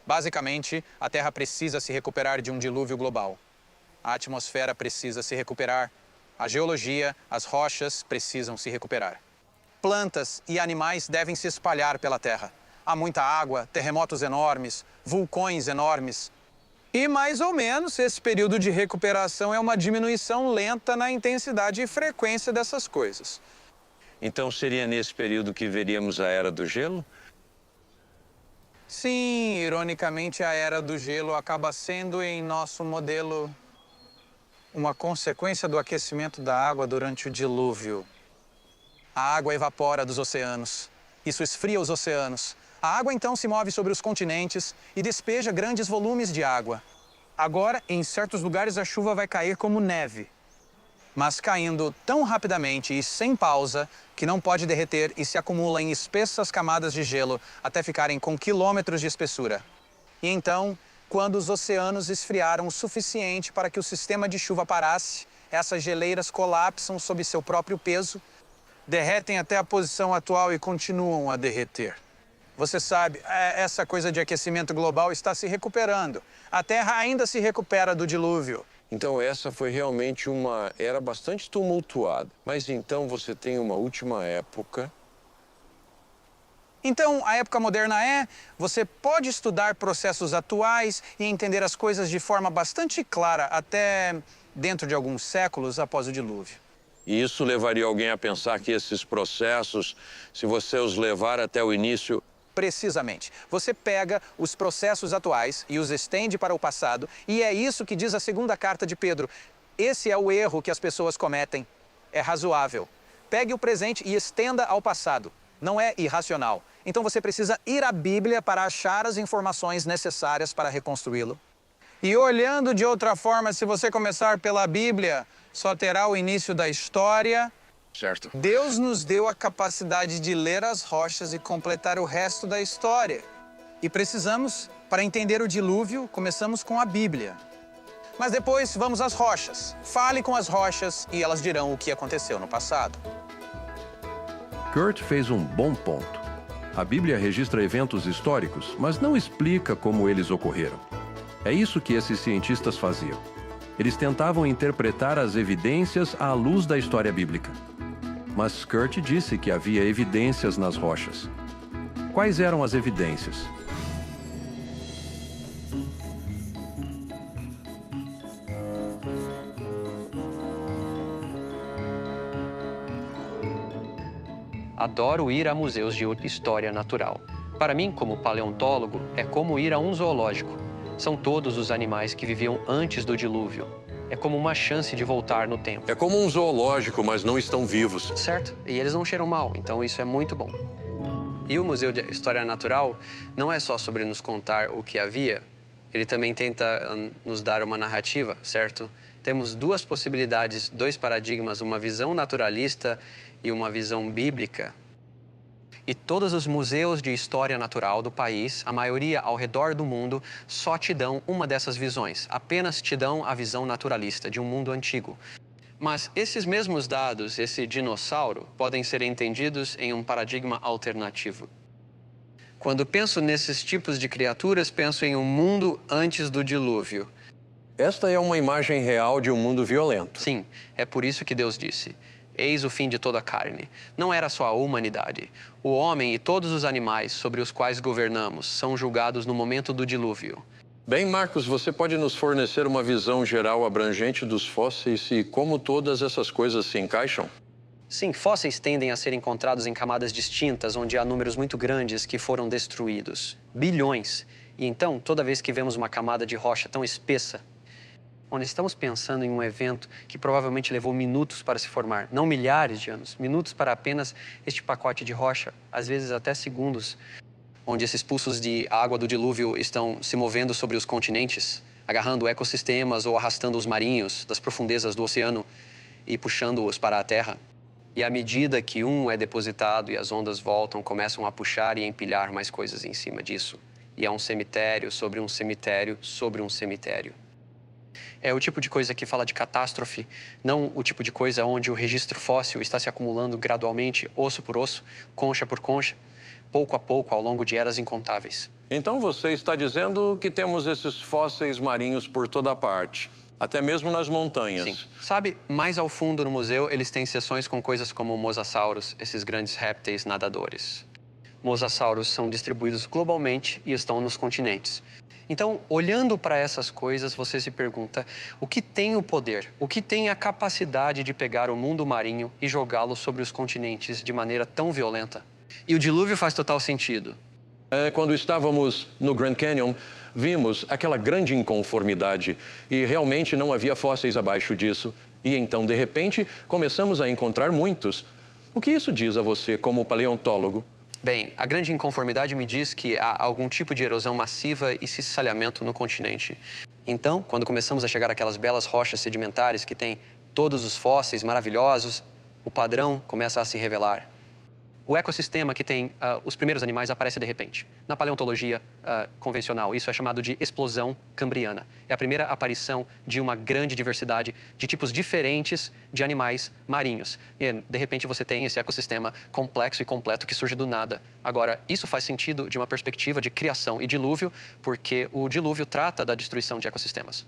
Basicamente, a Terra precisa se recuperar de um dilúvio global. A atmosfera precisa se recuperar. A geologia, as rochas precisam se recuperar. Plantas e animais devem se espalhar pela Terra. Há muita água, terremotos enormes, vulcões enormes. E mais ou menos esse período de recuperação é uma diminuição lenta na intensidade e frequência dessas coisas. Então seria nesse período que veríamos a Era do Gelo? Sim, ironicamente, a era do gelo acaba sendo, em nosso modelo, uma consequência do aquecimento da água durante o dilúvio. A água evapora dos oceanos. Isso esfria os oceanos. A água então se move sobre os continentes e despeja grandes volumes de água. Agora, em certos lugares, a chuva vai cair como neve, mas caindo tão rapidamente e sem pausa que não pode derreter e se acumula em espessas camadas de gelo até ficarem com quilômetros de espessura. E então, quando os oceanos esfriaram o suficiente para que o sistema de chuva parasse, essas geleiras colapsam sob seu próprio peso, derretem até a posição atual e continuam a derreter. Você sabe, essa coisa de aquecimento global está se recuperando. A Terra ainda se recupera do dilúvio. Então essa foi realmente uma era bastante tumultuada. Mas então você tem uma última época. Então, a época moderna você pode estudar processos atuais e entender as coisas de forma bastante clara, até dentro de alguns séculos após o dilúvio. E isso levaria alguém a pensar que esses processos, se você os levar até o início... Precisamente. Você pega os processos atuais e os estende para o passado, e é isso que diz a segunda carta de Pedro. Esse é o erro que as pessoas cometem. É razoável. Pegue o presente e estenda ao passado. Não é irracional. Então você precisa ir à Bíblia para achar as informações necessárias para reconstruí-lo. E olhando de outra forma, se você começar pela Bíblia, só terá o início da história. Certo. Deus nos deu a capacidade de ler as rochas e completar o resto da história. E precisamos, para entender o dilúvio, começamos com a Bíblia. Mas depois vamos às rochas. Fale com as rochas e elas dirão o que aconteceu no passado. Kurt fez um bom ponto. A Bíblia registra eventos históricos, mas não explica como eles ocorreram. É isso que esses cientistas faziam. Eles tentavam interpretar as evidências à luz da história bíblica. Mas Kurt disse que havia evidências nas rochas. Quais eram as evidências? Adoro ir a museus de história natural. Para mim, como paleontólogo, é como ir a um zoológico. São todos os animais que viviam antes do dilúvio. É como uma chance de voltar no tempo. É como um zoológico, mas não estão vivos. Certo, e eles não cheiram mal, então isso é muito bom. E o Museu de História Natural não é só sobre nos contar o que havia, ele também tenta nos dar uma narrativa, certo? Temos duas possibilidades, dois paradigmas, uma visão naturalista e uma visão bíblica. E todos os museus de história natural do país, a maioria ao redor do mundo, só te dão uma dessas visões. Apenas te dão a visão naturalista de um mundo antigo. Mas esses mesmos dados, esse dinossauro, podem ser entendidos em um paradigma alternativo. Quando penso nesses tipos de criaturas, penso em um mundo antes do dilúvio. Esta é uma imagem real de um mundo violento. Sim, é por isso que Deus disse: eis o fim de toda a carne. Não era só a humanidade. O homem e todos os animais sobre os quais governamos são julgados no momento do dilúvio. Bem, Marcos, você pode nos fornecer uma visão geral abrangente dos fósseis e como todas essas coisas se encaixam? Sim, fósseis tendem a ser encontrados em camadas distintas, onde há números muito grandes que foram destruídos. Bilhões. E então, toda vez que vemos uma camada de rocha tão espessa, onde estamos pensando em um evento que provavelmente levou minutos para se formar, não milhares de anos, minutos para apenas este pacote de rocha, às vezes até segundos, onde esses pulsos de água do dilúvio estão se movendo sobre os continentes, agarrando ecossistemas ou arrastando os marinhos das profundezas do oceano e puxando-os para a terra. E à medida que um é depositado e as ondas voltam, começam a puxar e empilhar mais coisas em cima disso. E é um cemitério sobre um cemitério sobre um cemitério. É o tipo de coisa que fala de catástrofe, não o tipo de coisa onde o registro fóssil está se acumulando gradualmente, osso por osso, concha por concha, pouco a pouco, ao longo de eras incontáveis. Então você está dizendo que temos esses fósseis marinhos por toda parte, até mesmo nas montanhas. Sim. Sabe, mais ao fundo no museu, eles têm seções com coisas como mosassauros, esses grandes répteis nadadores. Mosassauros são distribuídos globalmente e estão nos continentes. Então, olhando para essas coisas, você se pergunta: o que tem o poder, o que tem a capacidade de pegar o mundo marinho e jogá-lo sobre os continentes de maneira tão violenta? E o dilúvio faz total sentido. Quando estávamos no Grand Canyon, vimos aquela grande inconformidade e realmente não havia fósseis abaixo disso. E então, de repente, começamos a encontrar muitos. O que isso diz a você como paleontólogo? Bem, a grande inconformidade me diz que há algum tipo de erosão massiva e cisalhamento no continente. Então, quando começamos a chegar àquelas belas rochas sedimentares que têm todos os fósseis maravilhosos, o padrão começa a se revelar. O ecossistema que tem os primeiros animais aparece de repente. Na paleontologia convencional, isso é chamado de explosão cambriana. É a primeira aparição de uma grande diversidade de tipos diferentes de animais marinhos. E, de repente, você tem esse ecossistema complexo e completo que surge do nada. Agora, isso faz sentido de uma perspectiva de criação e dilúvio, porque o dilúvio trata da destruição de ecossistemas.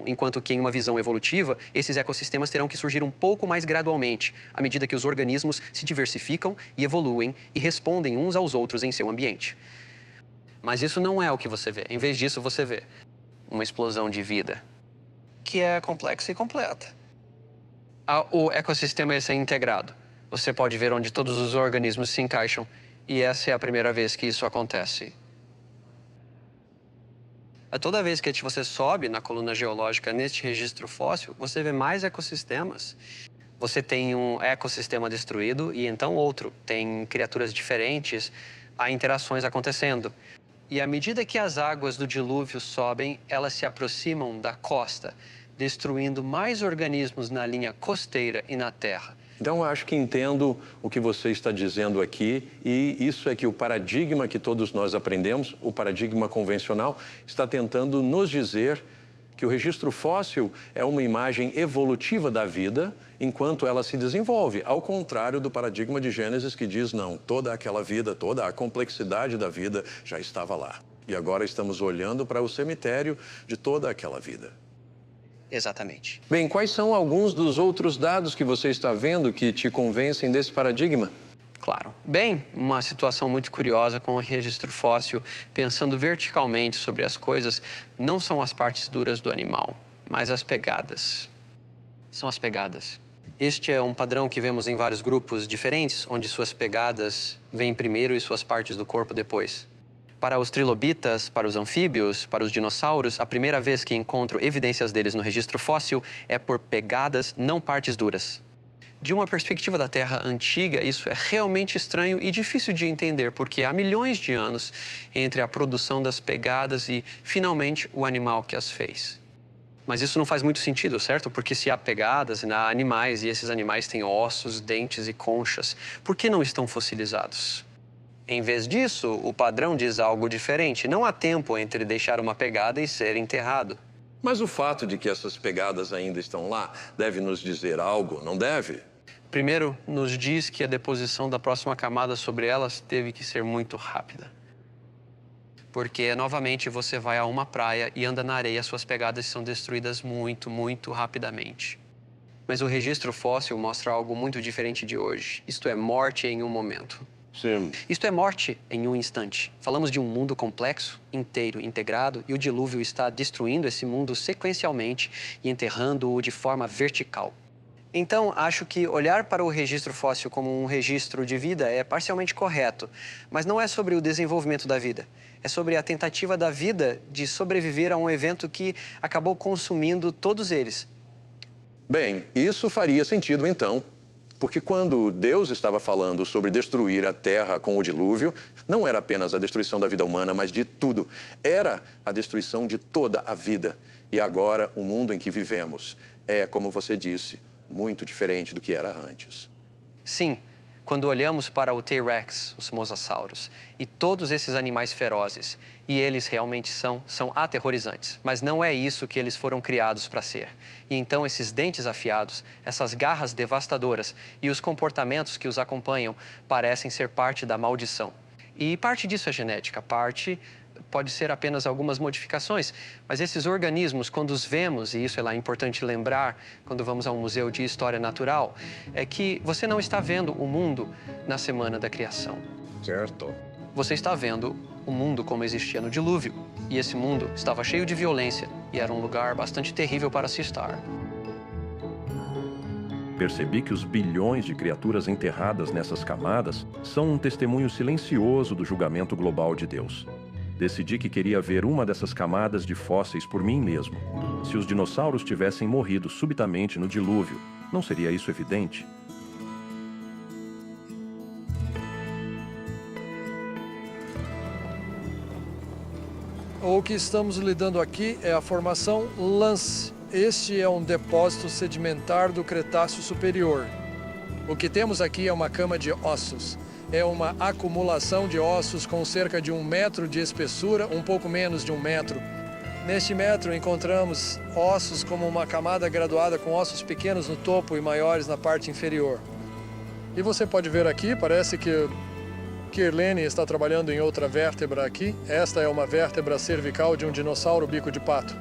Enquanto que, em uma visão evolutiva, esses ecossistemas terão que surgir um pouco mais gradualmente, à medida que os organismos se diversificam e evoluem e respondem uns aos outros em seu ambiente. Mas isso não é o que você vê. Em vez disso, você vê uma explosão de vida, que é complexa e completa. O ecossistema é integrado. Você pode ver onde todos os organismos se encaixam, e essa é a primeira vez que isso acontece. Toda vez que você sobe na coluna geológica neste registro fóssil, você vê mais ecossistemas. Você tem um ecossistema destruído e então outro. Tem criaturas diferentes, há interações acontecendo. E à medida que as águas do dilúvio sobem, elas se aproximam da costa, destruindo mais organismos na linha costeira e na terra. Então, eu acho que entendo o que você está dizendo aqui, e isso é que o paradigma que todos nós aprendemos, o paradigma convencional, está tentando nos dizer que o registro fóssil é uma imagem evolutiva da vida enquanto ela se desenvolve, ao contrário do paradigma de Gênesis que diz, não, toda aquela vida, toda a complexidade da vida já estava lá. E agora estamos olhando para o cemitério de toda aquela vida. Exatamente. Bem, quais são alguns dos outros dados que você está vendo que te convencem desse paradigma? Claro. Bem, uma situação muito curiosa com o registro fóssil, pensando verticalmente sobre as coisas, não são as partes duras do animal, mas as pegadas. São as pegadas. Este é um padrão que vemos em vários grupos diferentes, onde suas pegadas vêm primeiro e suas partes do corpo depois. Para os trilobitas, para os anfíbios, para os dinossauros, a primeira vez que encontro evidências deles no registro fóssil é por pegadas, não partes duras. De uma perspectiva da Terra antiga, isso é realmente estranho e difícil de entender, porque há milhões de anos entre a produção das pegadas e, finalmente, o animal que as fez. Mas isso não faz muito sentido, certo? Porque se há pegadas, há animais e esses animais têm ossos, dentes e conchas, por que não estão fossilizados? Em vez disso, o padrão diz algo diferente. Não há tempo entre deixar uma pegada e ser enterrado. Mas o fato de que essas pegadas ainda estão lá deve nos dizer algo, não deve? Primeiro, nos diz que a deposição da próxima camada sobre elas teve que ser muito rápida. Porque, novamente, você vai a uma praia e anda na areia, suas pegadas são destruídas muito, muito rapidamente. Mas o registro fóssil mostra algo muito diferente de hoje. Isto é, morte em um momento. Sim. Isto é morte em um instante. Falamos de um mundo complexo, inteiro, integrado, e o dilúvio está destruindo esse mundo sequencialmente e enterrando-o de forma vertical. Então, acho que olhar para o registro fóssil como um registro de vida é parcialmente correto, mas não é sobre o desenvolvimento da vida. É sobre a tentativa da vida de sobreviver a um evento que acabou consumindo todos eles. Bem, isso faria sentido então. Porque quando Deus estava falando sobre destruir a terra com o dilúvio, não era apenas a destruição da vida humana, mas de tudo. Era a destruição de toda a vida. E agora, o mundo em que vivemos é, como você disse, muito diferente do que era antes. Sim, quando olhamos para o T-Rex, os mosassauros, e todos esses animais ferozes, e eles realmente são aterrorizantes, mas não é isso que eles foram criados para ser. E então esses dentes afiados, essas garras devastadoras e os comportamentos que os acompanham parecem ser parte da maldição. E parte disso é genética, parte pode ser apenas algumas modificações, mas esses organismos, quando os vemos, e isso é lá importante lembrar quando vamos a um museu de história natural, é que você não está vendo o mundo na semana da criação. Certo. Você está vendo o mundo como existia no dilúvio, e esse mundo estava cheio de violência e era um lugar bastante terrível para se estar. Percebi que os bilhões de criaturas enterradas nessas camadas são um testemunho silencioso do julgamento global de Deus. Decidi que queria ver uma dessas camadas de fósseis por mim mesmo. Se os dinossauros tivessem morrido subitamente no dilúvio, não seria isso evidente? O que estamos lidando aqui é a formação Lance. Este é um depósito sedimentar do Cretáceo Superior. O que temos aqui é uma cama de ossos. É uma acumulação de ossos com cerca de 1 metro de espessura, um pouco menos de 1 metro. Neste metro encontramos ossos como uma camada graduada com ossos pequenos no topo e maiores na parte inferior. E você pode ver aqui, parece que Kirlene está trabalhando em outra vértebra aqui. Esta é uma vértebra cervical de um dinossauro bico de pato.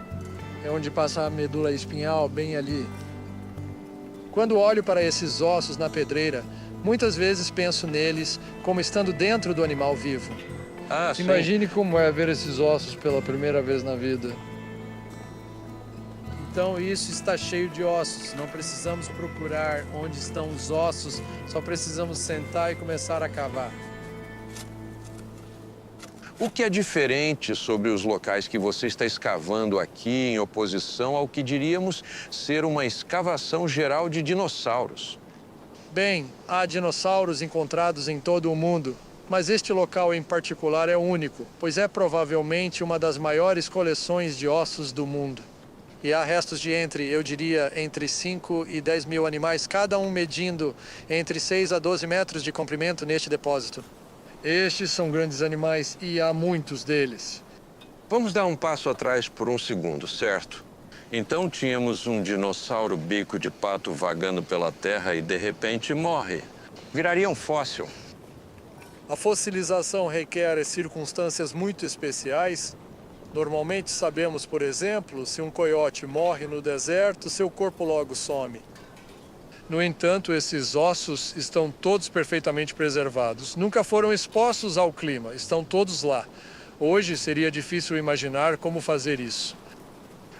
É onde passa a medula espinhal, bem ali. Quando olho para esses ossos na pedreira, muitas vezes penso neles como estando dentro do animal vivo. Sim. Imagine como é ver esses ossos pela primeira vez na vida. Então isso está cheio de ossos. Não precisamos procurar onde estão os ossos, só precisamos sentar e começar a cavar. O que é diferente sobre os locais que você está escavando aqui em oposição ao que diríamos ser uma escavação geral de dinossauros? Bem, há dinossauros encontrados em todo o mundo, mas este local em particular é único, pois é provavelmente uma das maiores coleções de ossos do mundo. E há restos de eu diria, entre 5 e 10 mil animais, cada um medindo entre 6 a 12 metros de comprimento neste depósito. Estes são grandes animais e há muitos deles. Vamos dar um passo atrás por um segundo, certo? Então tínhamos um dinossauro bico de pato vagando pela terra e de repente morre. Viraria um fóssil. A fossilização requer circunstâncias muito especiais. Normalmente sabemos, por exemplo, se um coiote morre no deserto, seu corpo logo some. No entanto, esses ossos estão todos perfeitamente preservados. Nunca foram expostos ao clima, estão todos lá. Hoje seria difícil imaginar como fazer isso.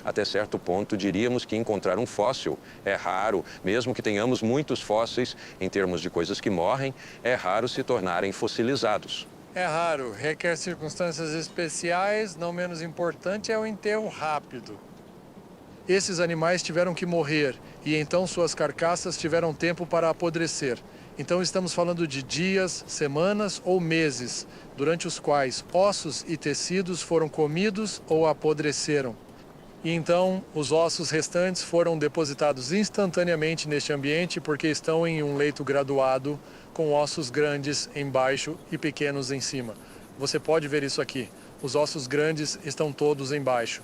Até certo ponto, diríamos que encontrar um fóssil é raro, mesmo que tenhamos muitos fósseis, em termos de coisas que morrem, é raro se tornarem fossilizados. É raro, requer circunstâncias especiais, não menos importante é o enterro rápido. Esses animais tiveram que morrer e então suas carcaças tiveram tempo para apodrecer. Então estamos falando de dias, semanas ou meses, durante os quais ossos e tecidos foram comidos ou apodreceram. E então os ossos restantes foram depositados instantaneamente neste ambiente porque estão em um leito graduado com ossos grandes embaixo e pequenos em cima. Você pode ver isso aqui. Os ossos grandes estão todos embaixo.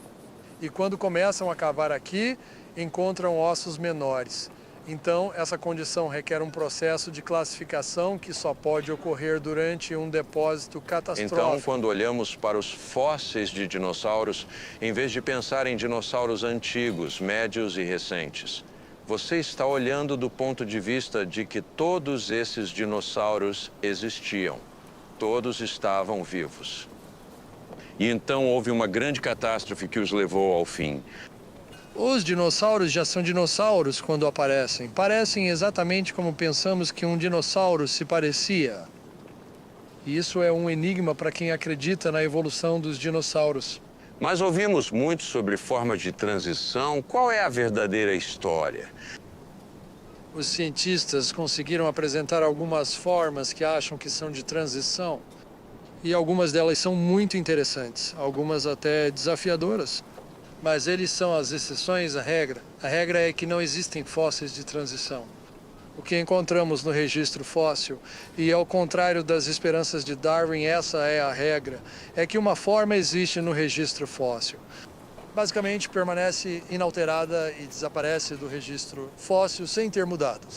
E quando começam a cavar aqui, encontram ossos menores. Então, essa condição requer um processo de classificação que só pode ocorrer durante um depósito catastrófico. Então, quando olhamos para os fósseis de dinossauros, em vez de pensar em dinossauros antigos, médios e recentes, você está olhando do ponto de vista de que todos esses dinossauros existiam. Todos estavam vivos. E então houve uma grande catástrofe que os levou ao fim. Os dinossauros já são dinossauros quando aparecem. Parecem exatamente como pensamos que um dinossauro se parecia. E isso é um enigma para quem acredita na evolução dos dinossauros. Mas ouvimos muito sobre formas de transição. Qual é a verdadeira história? Os cientistas conseguiram apresentar algumas formas que acham que são de transição. E algumas delas são muito interessantes, algumas até desafiadoras. Mas eles são as exceções à regra. A regra é que não existem fósseis de transição. O que encontramos no registro fóssil, e ao contrário das esperanças de Darwin, essa é a regra, é que uma forma existe no registro fóssil. Basicamente, permanece inalterada e desaparece do registro fóssil sem ter mudado.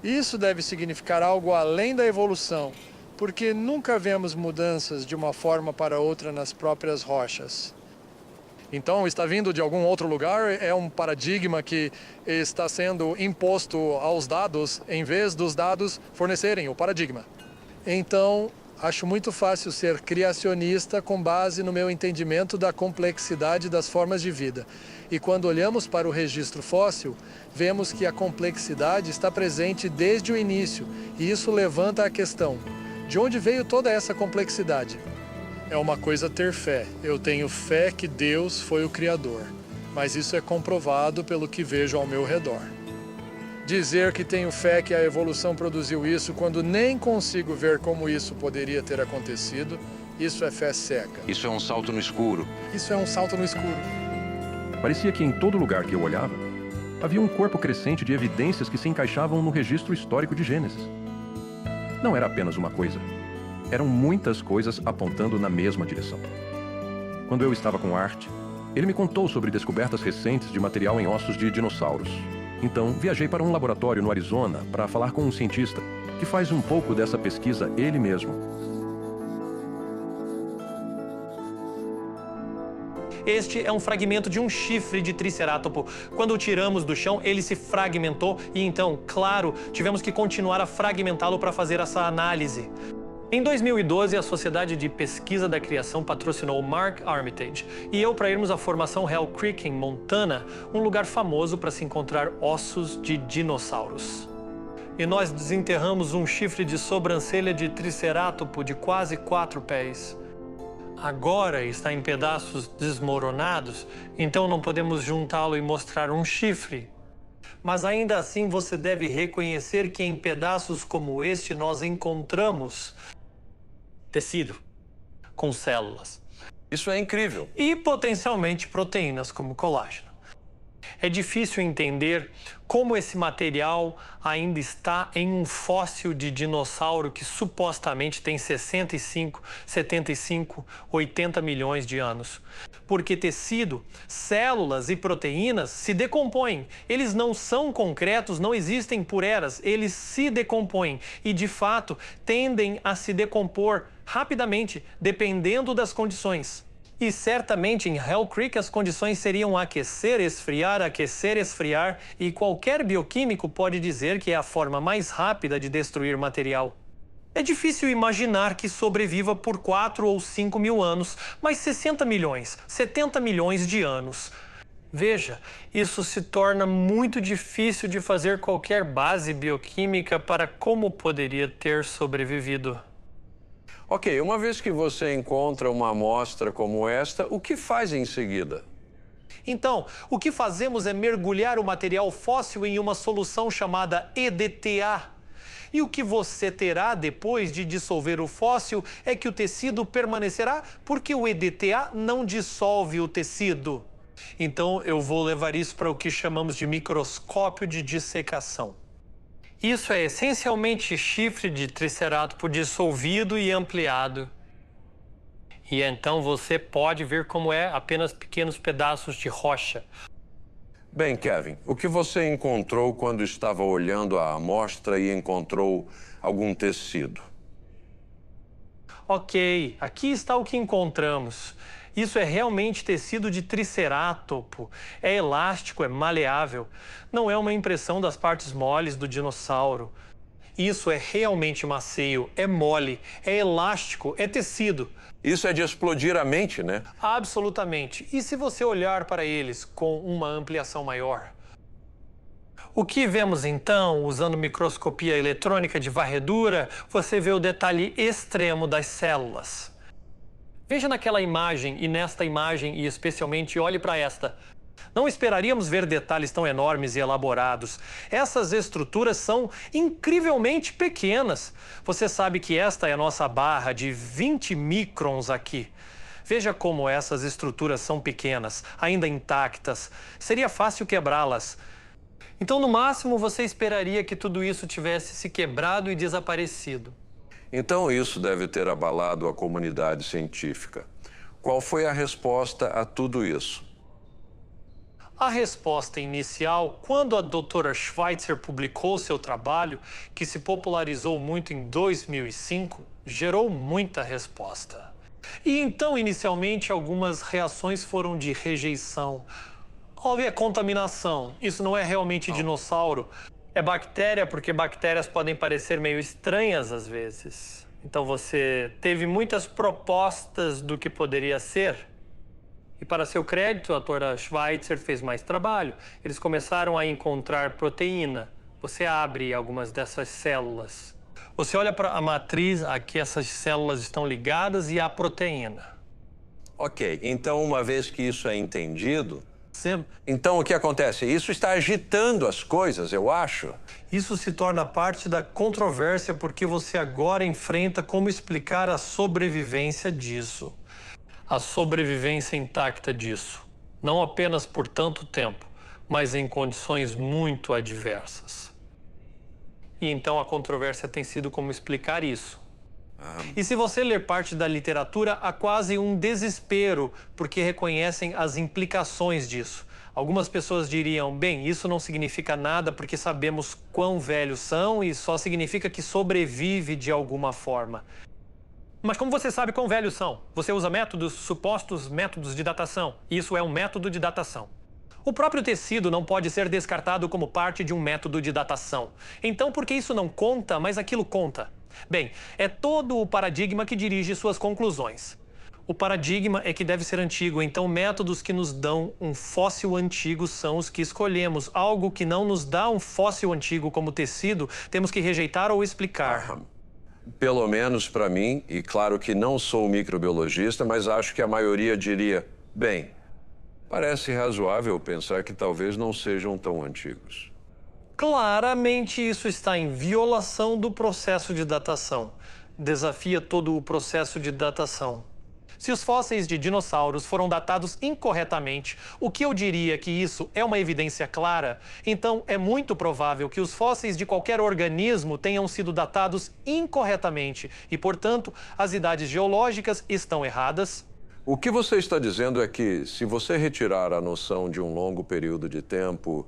Isso deve significar algo além da evolução, porque nunca vemos mudanças de uma forma para outra nas próprias rochas. Então, está vindo de algum outro lugar, é um paradigma que está sendo imposto aos dados, em vez dos dados fornecerem o paradigma. Então, Acho muito fácil ser criacionista com base no meu entendimento da complexidade das formas de vida. E quando olhamos para o registro fóssil, vemos que a complexidade está presente desde o início, e isso levanta a questão: de onde veio toda essa complexidade? É uma coisa ter fé. Eu tenho fé que Deus foi o Criador, mas isso é comprovado pelo que vejo ao meu redor. Dizer que tenho fé que a evolução produziu isso quando nem consigo ver como isso poderia ter acontecido, isso é fé cega. Isso é um salto no escuro. Isso é um salto no escuro. Parecia que em todo lugar que eu olhava, havia um corpo crescente de evidências que se encaixavam no registro histórico de Gênesis. Não era apenas uma coisa. Eram muitas coisas apontando na mesma direção. Quando eu estava com Art, ele me contou sobre descobertas recentes de material em ossos de dinossauros. Então, viajei para um laboratório no Arizona para falar com um cientista que faz um pouco dessa pesquisa ele mesmo. Este é um fragmento de um chifre de tricerátopo. Quando o tiramos do chão, ele se fragmentou e então, claro, tivemos que continuar a fragmentá-lo para fazer essa análise. Em 2012, a Sociedade de Pesquisa da Criação patrocinou Mark Armitage e eu para irmos à formação Hell Creek, em Montana, um lugar famoso para se encontrar ossos de dinossauros. E nós desenterramos um chifre de sobrancelha de tricerátopo de quase 4 pés. Agora está em pedaços desmoronados, então não podemos juntá-lo e mostrar um chifre. Mas ainda assim você deve reconhecer que em pedaços como este nós encontramos tecido com células. Isso é incrível. E potencialmente proteínas como colágeno. É difícil entender como esse material ainda está em um fóssil de dinossauro que supostamente tem 65, 75, 80 milhões de anos. Porque tecido, células e proteínas se decompõem. Eles não são concretos, não existem por eras, eles se decompõem e, de fato, tendem a se decompor rapidamente, dependendo das condições. E certamente em Hell Creek as condições seriam aquecer, esfriar, e qualquer bioquímico pode dizer que é a forma mais rápida de destruir material. É difícil imaginar que sobreviva por 4 ou 5 mil anos, mas 60 milhões, 70 milhões de anos. Veja, isso se torna muito difícil de fazer qualquer base bioquímica para como poderia ter sobrevivido. Ok, uma vez que você encontra uma amostra como esta, o que faz em seguida? Então, o que fazemos é mergulhar o material fóssil em uma solução chamada EDTA. E o que você terá depois de dissolver o fóssil é que o tecido permanecerá porque o EDTA não dissolve o tecido. Então, eu vou levar isso para o que chamamos de microscópio de dissecação. Isso é essencialmente chifre de tricerátopo dissolvido e ampliado. E então você pode ver como é apenas pequenos pedaços de rocha. Bem, Kevin, o que você encontrou quando estava olhando a amostra e encontrou algum tecido? Ok, aqui está o que encontramos. Isso é realmente tecido de tricerátopo. É elástico, é maleável. Não é uma impressão das partes moles do dinossauro. Isso é realmente macio, é mole, é elástico, é tecido. Isso é de explodir a mente, né? Absolutamente. E se você olhar para eles com uma ampliação maior? O que vemos então, usando microscopia eletrônica de varredura, você vê o detalhe extremo das células. Veja naquela imagem e nesta imagem, e especialmente olhe para esta. Não esperaríamos ver detalhes tão enormes e elaborados. Essas estruturas são incrivelmente pequenas. Você sabe que esta é a nossa barra de 20 microns aqui. Veja como essas estruturas são pequenas, ainda intactas. Seria fácil quebrá-las. Então, no máximo, você esperaria que tudo isso tivesse se quebrado e desaparecido. Então isso deve ter abalado a comunidade científica. Qual foi a resposta a tudo isso? A resposta inicial, quando a doutora Schweitzer publicou seu trabalho, que se popularizou muito em 2005, gerou muita resposta. E então, inicialmente, algumas reações foram de rejeição. Houve a contaminação. Isso não é realmente dinossauro. É bactéria, porque bactérias podem parecer meio estranhas às vezes. Então você teve muitas propostas do que poderia ser. E para seu crédito, a doutora Schweitzer fez mais trabalho. Eles começaram a encontrar proteína. Você abre algumas dessas células. Você olha para a matriz, aqui essas células estão ligadas e há proteína. Ok, então uma vez que isso é entendido, então o que acontece? Isso está agitando as coisas, eu acho. Isso se torna parte da controvérsia porque você agora enfrenta como explicar a sobrevivência disso. A sobrevivência intacta disso. Não apenas por tanto tempo, mas em condições muito adversas. E então a controvérsia tem sido como explicar isso. E se você ler parte da literatura, há quase um desespero porque reconhecem as implicações disso. Algumas pessoas diriam, bem, isso não significa nada porque sabemos quão velhos são e só significa que sobrevive de alguma forma. Mas como você sabe quão velhos são? Você usa supostos métodos de datação. Isso é um método de datação. O próprio tecido não pode ser descartado como parte de um método de datação. Então, por que isso não conta, mas aquilo conta? Bem, é todo o paradigma que dirige suas conclusões. O paradigma é que deve ser antigo, então métodos que nos dão um fóssil antigo são os que escolhemos. Algo que não nos dá um fóssil antigo como tecido, temos que rejeitar ou explicar. Pelo menos para mim, e claro que não sou microbiologista, mas acho que a maioria diria, bem, parece razoável pensar que talvez não sejam tão antigos. Claramente isso está em violação do processo de datação. Desafia todo o processo de datação. Se os fósseis de dinossauros foram datados incorretamente, o que eu diria que isso é uma evidência clara, então é muito provável que os fósseis de qualquer organismo tenham sido datados incorretamente e, portanto, as idades geológicas estão erradas. O que você está dizendo é que, se você retirar a noção de um longo período de tempo,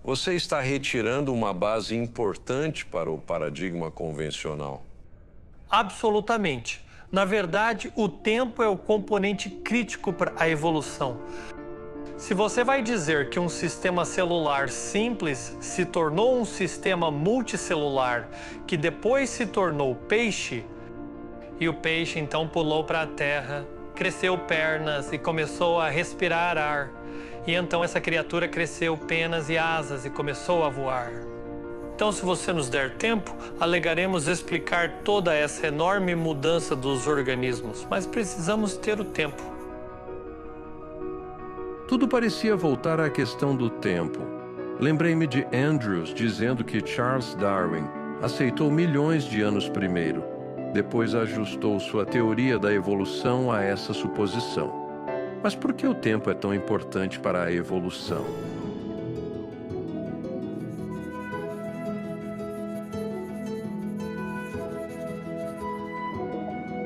você está retirando uma base importante para o paradigma convencional. Absolutamente. Na verdade, o tempo é o componente crítico para a evolução. Se você vai dizer que um sistema celular simples se tornou um sistema multicelular, que depois se tornou peixe, e o peixe então pulou para a terra, cresceu pernas e começou a respirar ar, e então essa criatura cresceu penas e asas e começou a voar. Então, se você nos der tempo, alegaremos explicar toda essa enorme mudança dos organismos, mas precisamos ter o tempo. Tudo parecia voltar à questão do tempo. Lembrei-me de Andrews dizendo que Charles Darwin aceitou milhões de anos primeiro, depois ajustou sua teoria da evolução a essa suposição. Mas por que o tempo é tão importante para a evolução?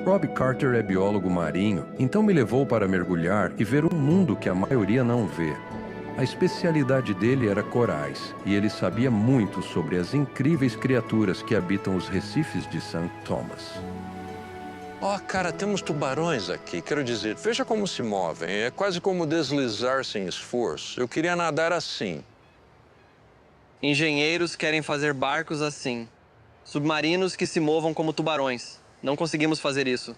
Rob Carter é biólogo marinho, então me levou para mergulhar e ver um mundo que a maioria não vê. A especialidade dele era corais, e ele sabia muito sobre as incríveis criaturas que habitam os recifes de St. Thomas. Cara, temos tubarões aqui. Quero dizer, veja como se movem. É quase como deslizar sem esforço. Eu queria nadar assim. Engenheiros querem fazer barcos assim. Submarinos que se movam como tubarões. Não conseguimos fazer isso.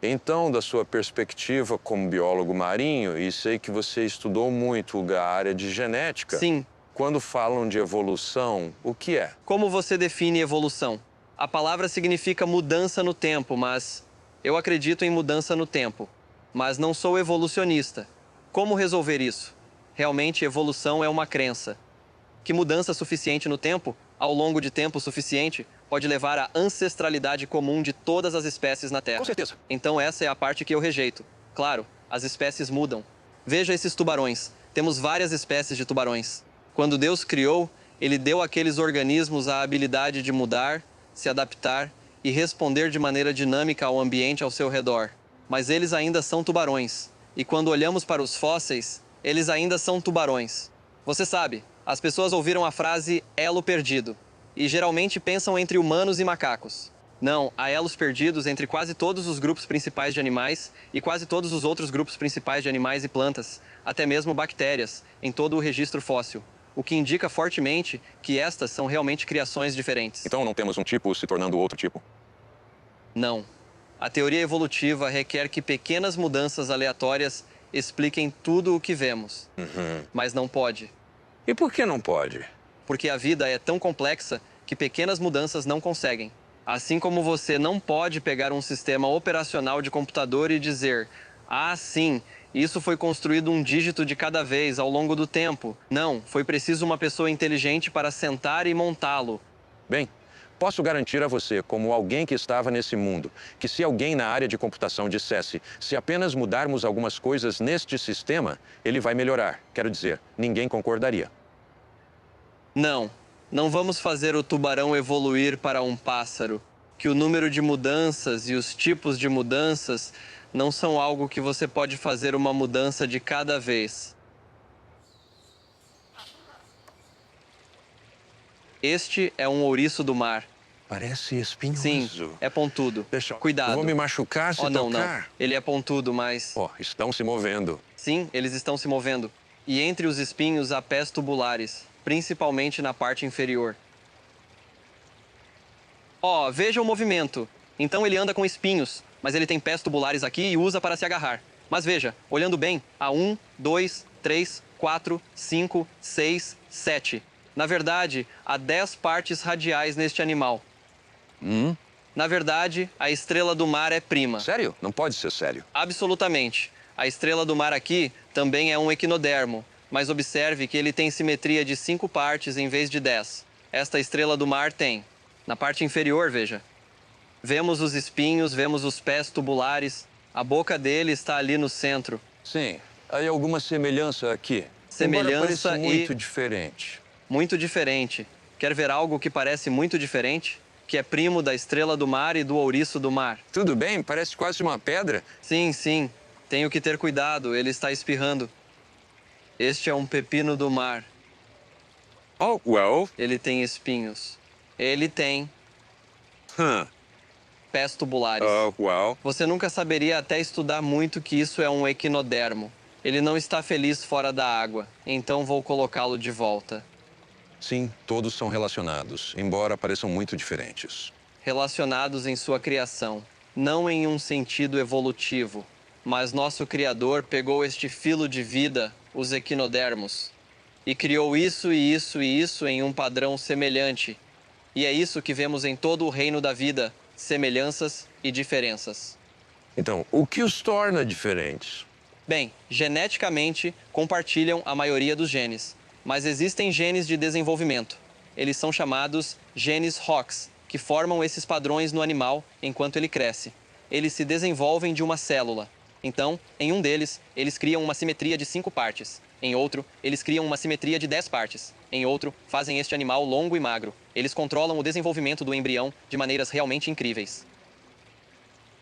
Então, da sua perspectiva como biólogo marinho, e sei que você estudou muito a área de genética. Sim. Quando falam de evolução, o que é? Como você define evolução? A palavra significa mudança no tempo, mas eu acredito em mudança no tempo. Mas não sou evolucionista. Como resolver isso? Realmente, evolução é uma crença. Que mudança suficiente no tempo, ao longo de tempo suficiente, pode levar à ancestralidade comum de todas as espécies na Terra. Com certeza. Então essa é a parte que eu rejeito. Claro, as espécies mudam. Veja esses tubarões. Temos várias espécies de tubarões. Quando Deus criou, Ele deu àqueles organismos a habilidade de mudar, se adaptar e responder de maneira dinâmica ao ambiente ao seu redor. Mas eles ainda são tubarões. E quando olhamos para os fósseis, eles ainda são tubarões. Você sabe, as pessoas ouviram a frase elo perdido. E geralmente pensam entre humanos e macacos. Não, há elos perdidos entre quase todos os grupos principais de animais e quase todos os outros grupos principais de animais e plantas, até mesmo bactérias, em todo o registro fóssil, o que indica fortemente que estas são realmente criações diferentes. Então não temos um tipo se tornando outro tipo? Não. A teoria evolutiva requer que pequenas mudanças aleatórias expliquem tudo o que vemos. Mas não pode. E por que não pode? Porque a vida é tão complexa que pequenas mudanças não conseguem. Assim como você não pode pegar um sistema operacional de computador e dizer: ah, sim, isso foi construído um dígito de cada vez ao longo do tempo. Não, foi preciso uma pessoa inteligente para sentar e montá-lo. Bem, posso garantir a você, como alguém que estava nesse mundo, que se alguém na área de computação dissesse: se apenas mudarmos algumas coisas neste sistema, ele vai melhorar. Quero dizer, ninguém concordaria. Não, não vamos fazer o tubarão evoluir para um pássaro. Que o número de mudanças e os tipos de mudanças não são algo que você pode fazer uma mudança de cada vez. Este é um ouriço do mar. Parece espinhoso. Sim, é pontudo. Cuidado. Eu vou me machucar se não, tocar. não. Ele é pontudo, mas... Estão se movendo. Sim, eles estão se movendo. E entre os espinhos há pés tubulares, principalmente na parte inferior. Veja o movimento. Então ele anda com espinhos, mas ele tem pés tubulares aqui e usa para se agarrar. Mas veja, olhando bem, há 1, 2, 3, 4, 5, 6, 7. Na verdade, há 10 partes radiais neste animal. Na verdade, a estrela do mar é prima. Sério? Não pode ser sério. Absolutamente. A estrela do mar aqui também é um equinodermo, mas observe que ele tem simetria de 5 partes em vez de 10. Esta estrela do mar tem. Na parte inferior, veja. Vemos os espinhos, vemos os pés tubulares. A boca dele está ali no centro. Sim, aí alguma semelhança aqui. Semelhança muito diferente. Muito diferente. Quer ver algo que parece muito diferente? Que é primo da estrela do mar e do ouriço do mar. Tudo bem, parece quase uma pedra. Sim, sim. Tenho que ter cuidado, ele está espirrando. Este é um pepino do mar. Ele tem espinhos. Ele tem... pés tubulares. Você nunca saberia até estudar muito que isso é um equinodermo. Ele não está feliz fora da água, então vou colocá-lo de volta. Sim, todos são relacionados, embora pareçam muito diferentes. Relacionados em sua criação, não em um sentido evolutivo. Mas nosso Criador pegou este filo de vida, os equinodermos, e criou isso e isso e isso em um padrão semelhante. E é isso que vemos em todo o reino da vida, semelhanças e diferenças. Então, o que os torna diferentes? Bem, geneticamente, compartilham a maioria dos genes. Mas existem genes de desenvolvimento. Eles são chamados genes Hox, que formam esses padrões no animal enquanto ele cresce. Eles se desenvolvem de uma célula. Então, em um deles, eles criam uma simetria de 5 partes. Em outro, eles criam uma simetria de 10 partes. Em outro, fazem este animal longo e magro. Eles controlam o desenvolvimento do embrião de maneiras realmente incríveis.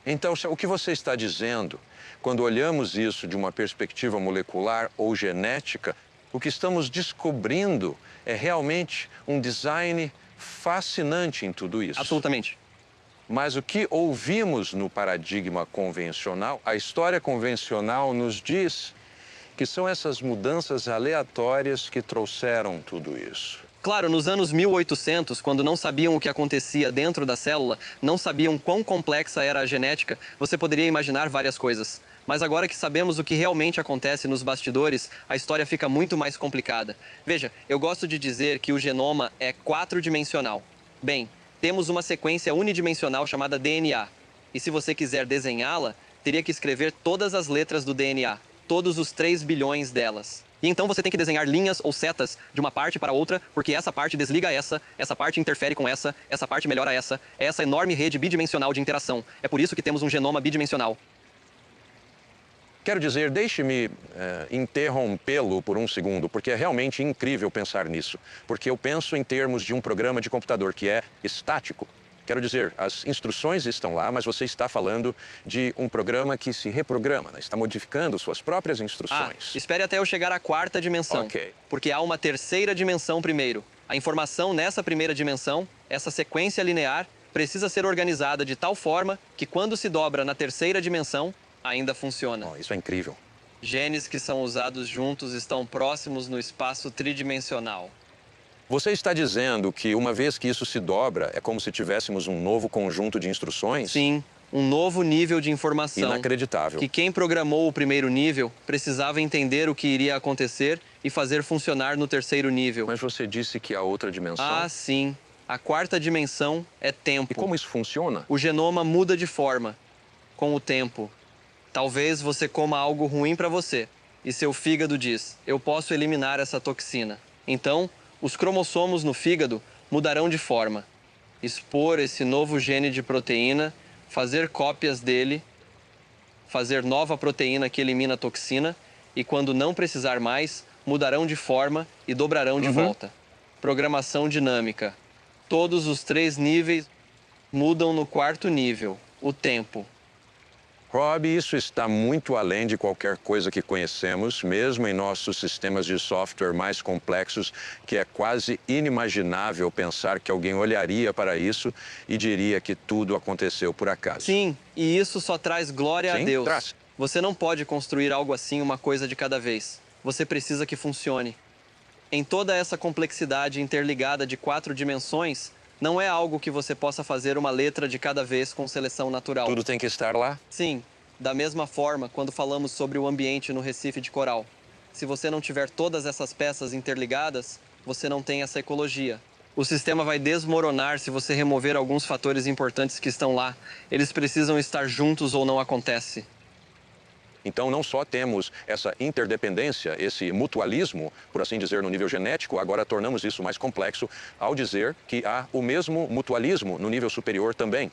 Então, o que você está dizendo, quando olhamos isso de uma perspectiva molecular ou genética, o que estamos descobrindo é realmente um design fascinante em tudo isso. Absolutamente. Mas o que ouvimos no paradigma convencional, a história convencional nos diz que são essas mudanças aleatórias que trouxeram tudo isso. Claro, nos anos 1800, quando não sabiam o que acontecia dentro da célula, não sabiam quão complexa era a genética, você poderia imaginar várias coisas. Mas agora que sabemos o que realmente acontece nos bastidores, a história fica muito mais complicada. Veja, eu gosto de dizer que o genoma é 4-dimensional. Bem, temos uma sequência unidimensional chamada DNA. E se você quiser desenhá-la, teria que escrever todas as letras do DNA, todos os 3 bilhões delas. E então você tem que desenhar linhas ou setas de uma parte para outra, porque essa parte desliga essa parte interfere com essa parte melhora essa enorme rede bidimensional de interação. É por isso que temos um genoma bidimensional. Quero dizer, deixe-me interrompê-lo por um segundo, porque é realmente incrível pensar nisso. Porque eu penso em termos de um programa de computador que é estático. Quero dizer, as instruções estão lá, mas você está falando de um programa que se reprograma, né? Está modificando suas próprias instruções. Espere até eu chegar à 4ª dimensão. Ok. Porque há uma 3ª dimensão primeiro. A informação nessa primeira dimensão, essa sequência linear, precisa ser organizada de tal forma que quando se dobra na 3ª dimensão, ainda funciona. Isso é incrível. Genes que são usados juntos estão próximos no espaço tridimensional. Você está dizendo que uma vez que isso se dobra, é como se tivéssemos um novo conjunto de instruções? Sim, um novo nível de informação. Inacreditável. Que quem programou o primeiro nível precisava entender o que iria acontecer e fazer funcionar no terceiro nível. Mas você disse que há outra dimensão. Ah, sim. A quarta dimensão é tempo. E como isso funciona? O genoma muda de forma com o tempo. Talvez você coma algo ruim para você e seu fígado diz: eu posso eliminar essa toxina. Então, os cromossomos no fígado mudarão de forma. Expor esse novo gene de proteína, fazer cópias dele, fazer nova proteína que elimina a toxina e, quando não precisar mais, mudarão de forma e dobrarão de volta. Programação dinâmica. Todos os 3 níveis mudam no 4º nível, o tempo. Rob, isso está muito além de qualquer coisa que conhecemos, mesmo em nossos sistemas de software mais complexos, que é quase inimaginável pensar que alguém olharia para isso e diria que tudo aconteceu por acaso. Sim, e isso só traz glória a Deus. Traz. Você não pode construir algo assim, uma coisa de cada vez. Você precisa que funcione. Em toda essa complexidade interligada de 4 dimensões, não é algo que você possa fazer uma letra de cada vez com seleção natural. Tudo tem que estar lá? Sim. Da mesma forma, quando falamos sobre o ambiente no Recife de Coral. Se você não tiver todas essas peças interligadas, você não tem essa ecologia. O sistema vai desmoronar se você remover alguns fatores importantes que estão lá. Eles precisam estar juntos ou não acontece. Então, não só temos essa interdependência, esse mutualismo, por assim dizer, no nível genético, agora tornamos isso mais complexo ao dizer que há o mesmo mutualismo no nível superior também.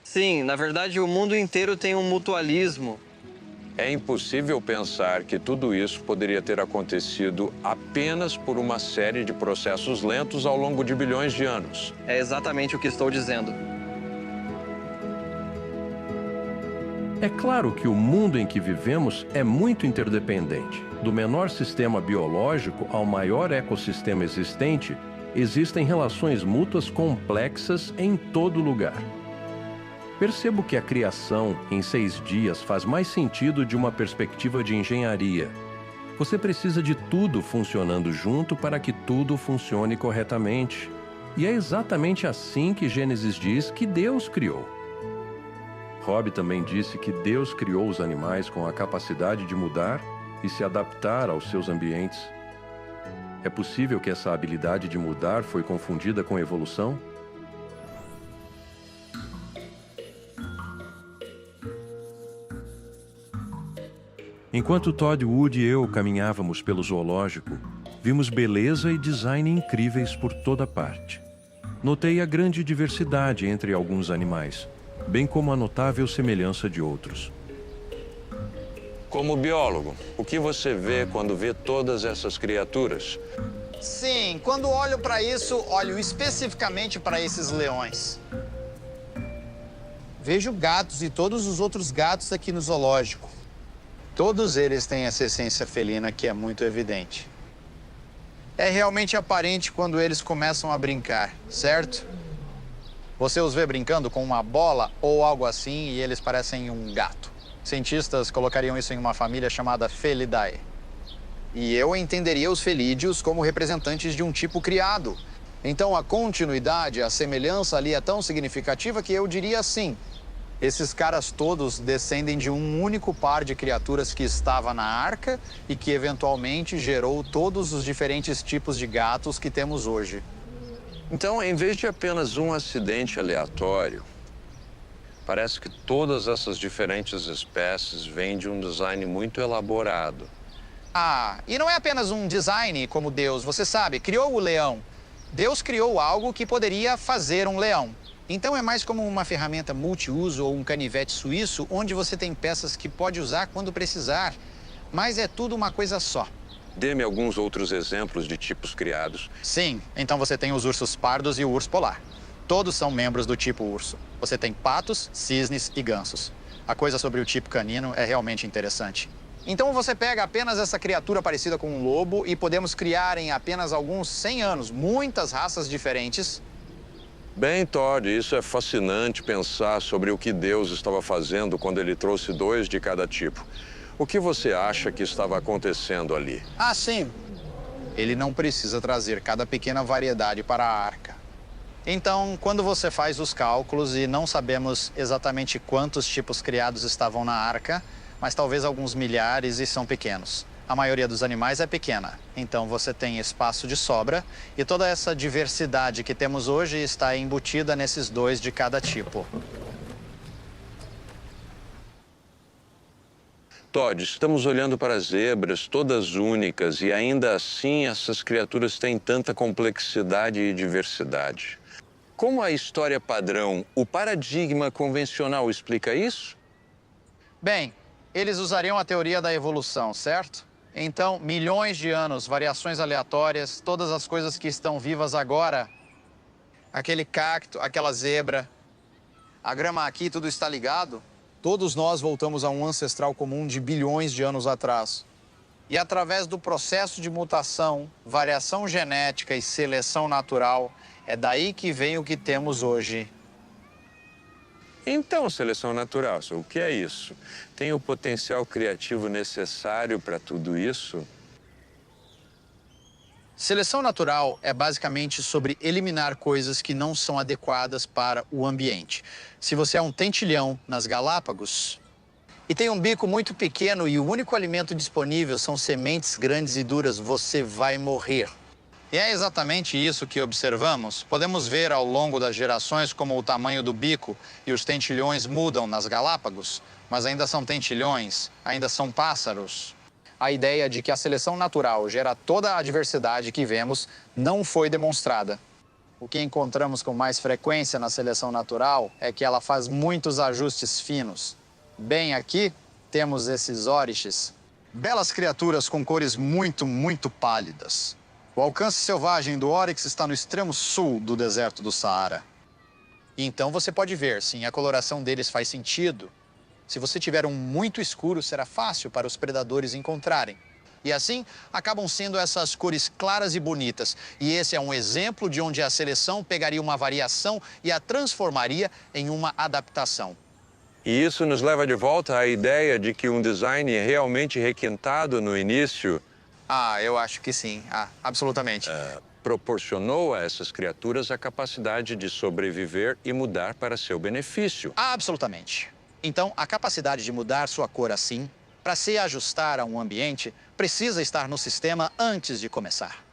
Sim, na verdade, o mundo inteiro tem um mutualismo. É impossível pensar que tudo isso poderia ter acontecido apenas por uma série de processos lentos ao longo de bilhões de anos. É exatamente o que estou dizendo. É claro que o mundo em que vivemos é muito interdependente. Do menor sistema biológico ao maior ecossistema existente, existem relações mútuas complexas em todo lugar. Percebo que a criação em 6 dias faz mais sentido de uma perspectiva de engenharia. Você precisa de tudo funcionando junto para que tudo funcione corretamente. E é exatamente assim que Gênesis diz que Deus criou. Rob também disse que Deus criou os animais com a capacidade de mudar e se adaptar aos seus ambientes. É possível que essa habilidade de mudar foi confundida com evolução? Enquanto Todd Wood e eu caminhávamos pelo zoológico, vimos beleza e design incríveis por toda parte. Notei a grande diversidade entre alguns animais, bem como a notável semelhança de outros. Como biólogo, o que você vê quando vê todas essas criaturas? Sim, quando olho para isso, olho especificamente para esses leões. Vejo gatos e todos os outros gatos aqui no zoológico. Todos eles têm essa essência felina que é muito evidente. É realmente aparente quando eles começam a brincar, certo? Você os vê brincando com uma bola ou algo assim e eles parecem um gato. Cientistas colocariam isso em uma família chamada Felidae. E eu entenderia os felídeos como representantes de um tipo criado. Então a continuidade, a semelhança ali é tão significativa que eu diria sim. Esses caras todos descendem de um único par de criaturas que estava na arca e que eventualmente gerou todos os diferentes tipos de gatos que temos hoje. Então, em vez de apenas um acidente aleatório, parece que todas essas diferentes espécies vêm de um design muito elaborado. Ah, e não é apenas um design como Deus, você sabe, criou o leão. Deus criou algo que poderia fazer um leão. Então é mais como uma ferramenta multiuso ou um canivete suíço, onde você tem peças que pode usar quando precisar, mas é tudo uma coisa só. Dê-me alguns outros exemplos de tipos criados. Sim, então você tem os ursos pardos e o urso polar. Todos são membros do tipo urso. Você tem patos, cisnes e gansos. A coisa sobre o tipo canino é realmente interessante. Então você pega apenas essa criatura parecida com um lobo e podemos criar em apenas alguns 100 anos muitas raças diferentes. Bem, Todd, isso é fascinante pensar sobre o que Deus estava fazendo quando ele trouxe 2 de cada tipo. O que você acha que estava acontecendo ali? Ah, sim. Ele não precisa trazer cada pequena variedade para a arca. Então, quando você faz os cálculos e não sabemos exatamente quantos tipos criados estavam na arca, mas talvez alguns milhares e são pequenos. A maioria dos animais é pequena, então você tem espaço de sobra e toda essa diversidade que temos hoje está embutida nesses 2 de cada tipo. Todd, estamos olhando para zebras, todas únicas, e ainda assim essas criaturas têm tanta complexidade e diversidade. Como a história padrão, o paradigma convencional explica isso? Bem, eles usariam a teoria da evolução, certo? Então, milhões de anos, variações aleatórias, todas as coisas que estão vivas agora, aquele cacto, aquela zebra, a grama aqui, tudo está ligado. Todos nós voltamos a um ancestral comum de bilhões de anos atrás. E através do processo de mutação, variação genética e seleção natural, é daí que vem o que temos hoje. Então, seleção natural, o que é isso? Tem o potencial criativo necessário para tudo isso? Seleção natural é basicamente sobre eliminar coisas que não são adequadas para o ambiente. Se você é um tentilhão nas Galápagos e tem um bico muito pequeno e o único alimento disponível são sementes grandes e duras, você vai morrer. E é exatamente isso que observamos. Podemos ver ao longo das gerações como o tamanho do bico e os tentilhões mudam nas Galápagos, mas ainda são tentilhões, ainda são pássaros. A ideia de que a seleção natural gera toda a diversidade que vemos não foi demonstrada. O que encontramos com mais frequência na seleção natural é que ela faz muitos ajustes finos. Bem, aqui temos esses óriches, belas criaturas com cores muito pálidas. O alcance selvagem do óryx está no extremo sul do deserto do Saara. E então você pode ver, sim, a coloração deles faz sentido. Se você tiver um muito escuro, será fácil para os predadores encontrarem. E assim, acabam sendo essas cores claras e bonitas. E esse é um exemplo de onde a seleção pegaria uma variação e a transformaria em uma adaptação. E isso nos leva de volta à ideia de que um design realmente requintado no início... Eu acho que sim. Absolutamente. Proporcionou a essas criaturas a capacidade de sobreviver e mudar para seu benefício. Absolutamente. Então, a capacidade de mudar sua cor assim, para se ajustar a um ambiente, precisa estar no sistema antes de começar.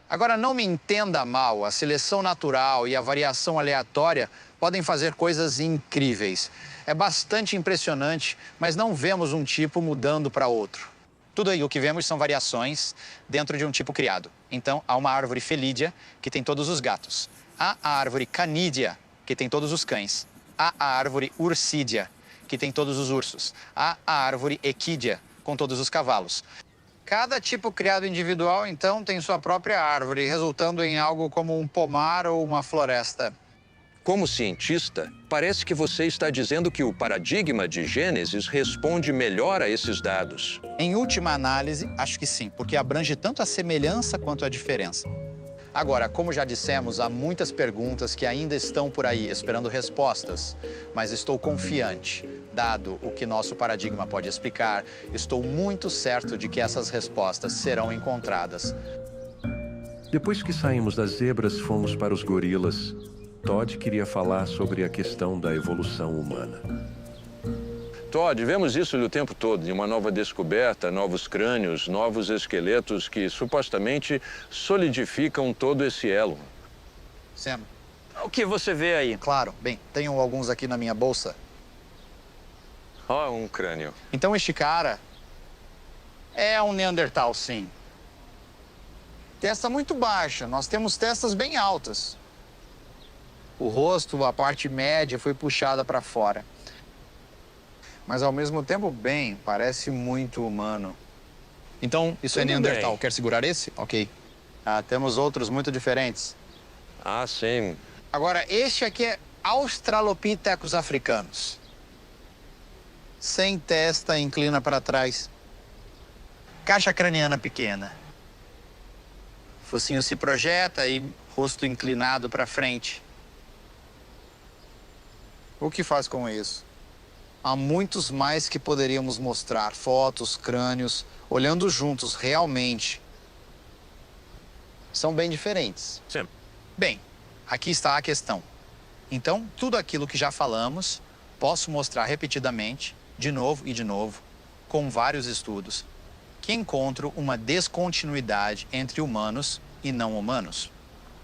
Agora, não me entenda mal, a seleção natural e a variação aleatória podem fazer coisas incríveis. É bastante impressionante, mas não vemos um tipo mudando para outro. Tudo aí o que vemos são variações dentro de um tipo criado. Então, há uma árvore felídea, que tem todos os gatos. Há a árvore canídea, que tem todos os cães. Há a árvore ursídea, que tem todos os ursos. Há a árvore equídea, com todos os cavalos. Cada tipo criado individual, então, tem sua própria árvore, resultando em algo como um pomar ou uma floresta. Como cientista, parece que você está dizendo que o paradigma de Gênesis responde melhor a esses dados. Em última análise, acho que sim, porque abrange tanto a semelhança quanto a diferença. Agora, como já dissemos, há muitas perguntas que ainda estão por aí esperando respostas, mas estou confiante. Dado o que nosso paradigma pode explicar, estou muito certo de que essas respostas serão encontradas. Depois que saímos das zebras, fomos para os gorilas. Todd queria falar sobre a questão da evolução humana. Todd, vemos isso o tempo todo, de uma nova descoberta, novos crânios, novos esqueletos que supostamente solidificam todo esse elo. Sam. O que você vê aí? Claro. Bem, tenho alguns aqui na minha bolsa. Um crânio. Então este cara é um Neandertal, sim. Testa muito baixa, nós temos testas bem altas. O rosto, a parte média, foi puxada para fora. Mas ao mesmo tempo, bem, parece muito humano. Então, isso é Neandertal. Bem. Quer segurar esse? Ok. Temos outros muito diferentes. Sim. Agora, este aqui é Australopithecus africanos. Sem testa, inclina para trás. Caixa craniana pequena. Focinho se projeta e rosto inclinado para frente. O que faz com isso? Há muitos mais que poderíamos mostrar. Fotos, crânios, olhando juntos realmente. são bem diferentes. Sim. Bem, aqui está a questão. Então, tudo aquilo que já falamos, posso mostrar repetidamente, de novo, com vários estudos, que encontro uma descontinuidade entre humanos e não humanos.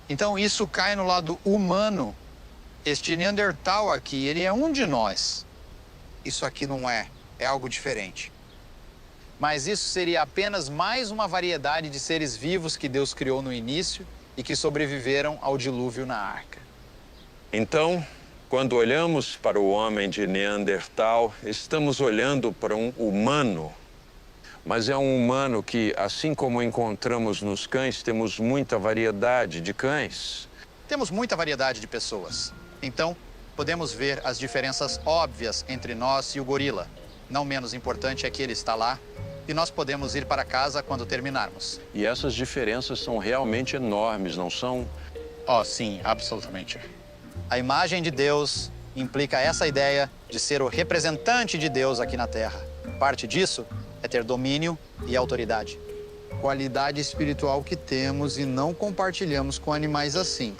Então, isso cai no lado humano. Este Neandertal aqui, ele é um de nós. Isso aqui não é, é algo diferente. Mas isso seria apenas mais uma variedade de seres vivos que Deus criou no início e que sobreviveram ao dilúvio na arca. Então, quando olhamos para o homem de Neandertal, estamos olhando para um humano. Mas é um humano que, assim como encontramos nos cães, temos muita variedade de cães. Temos muita variedade de pessoas. Então, podemos ver as diferenças óbvias entre nós e o gorila. Não menos importante é que ele está lá e nós podemos ir para casa quando terminarmos. E essas diferenças são realmente enormes, não são? Oh, sim, absolutamente. A imagem de Deus implica essa ideia de ser o representante de Deus aqui na Terra. Parte disso é ter domínio e autoridade. Qualidade espiritual que temos e não compartilhamos com animais assim.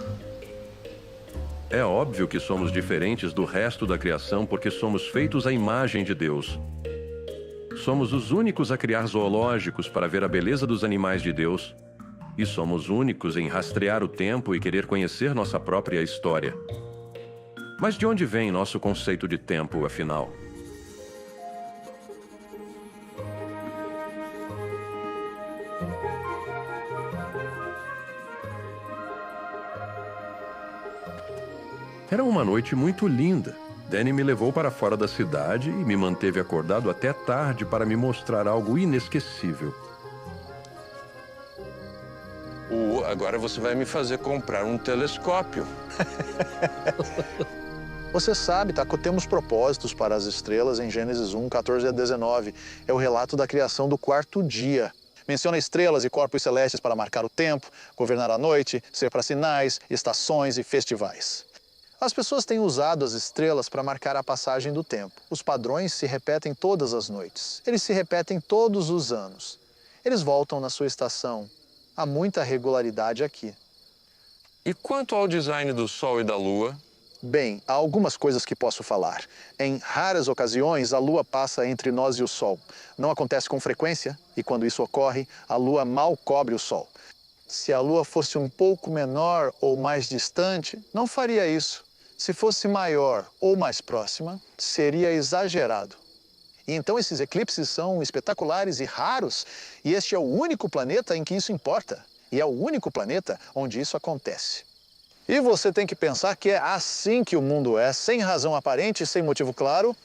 É óbvio que somos diferentes do resto da criação porque somos feitos à imagem de Deus. Somos os únicos a criar zoológicos para ver a beleza dos animais de Deus. E somos únicos em rastrear o tempo e querer conhecer nossa própria história. Mas de onde vem nosso conceito de tempo, afinal? Era uma noite muito linda. Danny me levou para fora da cidade e me manteve acordado até tarde para me mostrar algo inesquecível. Agora você vai me fazer comprar um telescópio. Você sabe, tá? Temos propósitos para as estrelas em Gênesis 1, 14 a 19. É o relato da criação do quarto dia. Menciona estrelas e corpos celestes para marcar o tempo, governar a noite, ser para sinais, estações e festivais. As pessoas têm usado as estrelas para marcar a passagem do tempo. Os padrões se repetem todas as noites. Eles se repetem todos os anos. Eles voltam na sua estação. Há muita regularidade aqui. E quanto ao design do Sol e da Lua? Bem, há algumas coisas que posso falar. Em raras ocasiões, a Lua passa entre nós e o Sol. Não acontece com frequência, e quando isso ocorre, a Lua mal cobre o Sol. Se a Lua fosse um pouco menor ou mais distante, não faria isso. Se fosse maior ou mais próxima, seria exagerado. E então esses eclipses são espetaculares e raros, e este é o único planeta em que isso importa. E é o único planeta onde isso acontece. E você tem que pensar que é assim que o mundo é, sem razão aparente e sem motivo claro,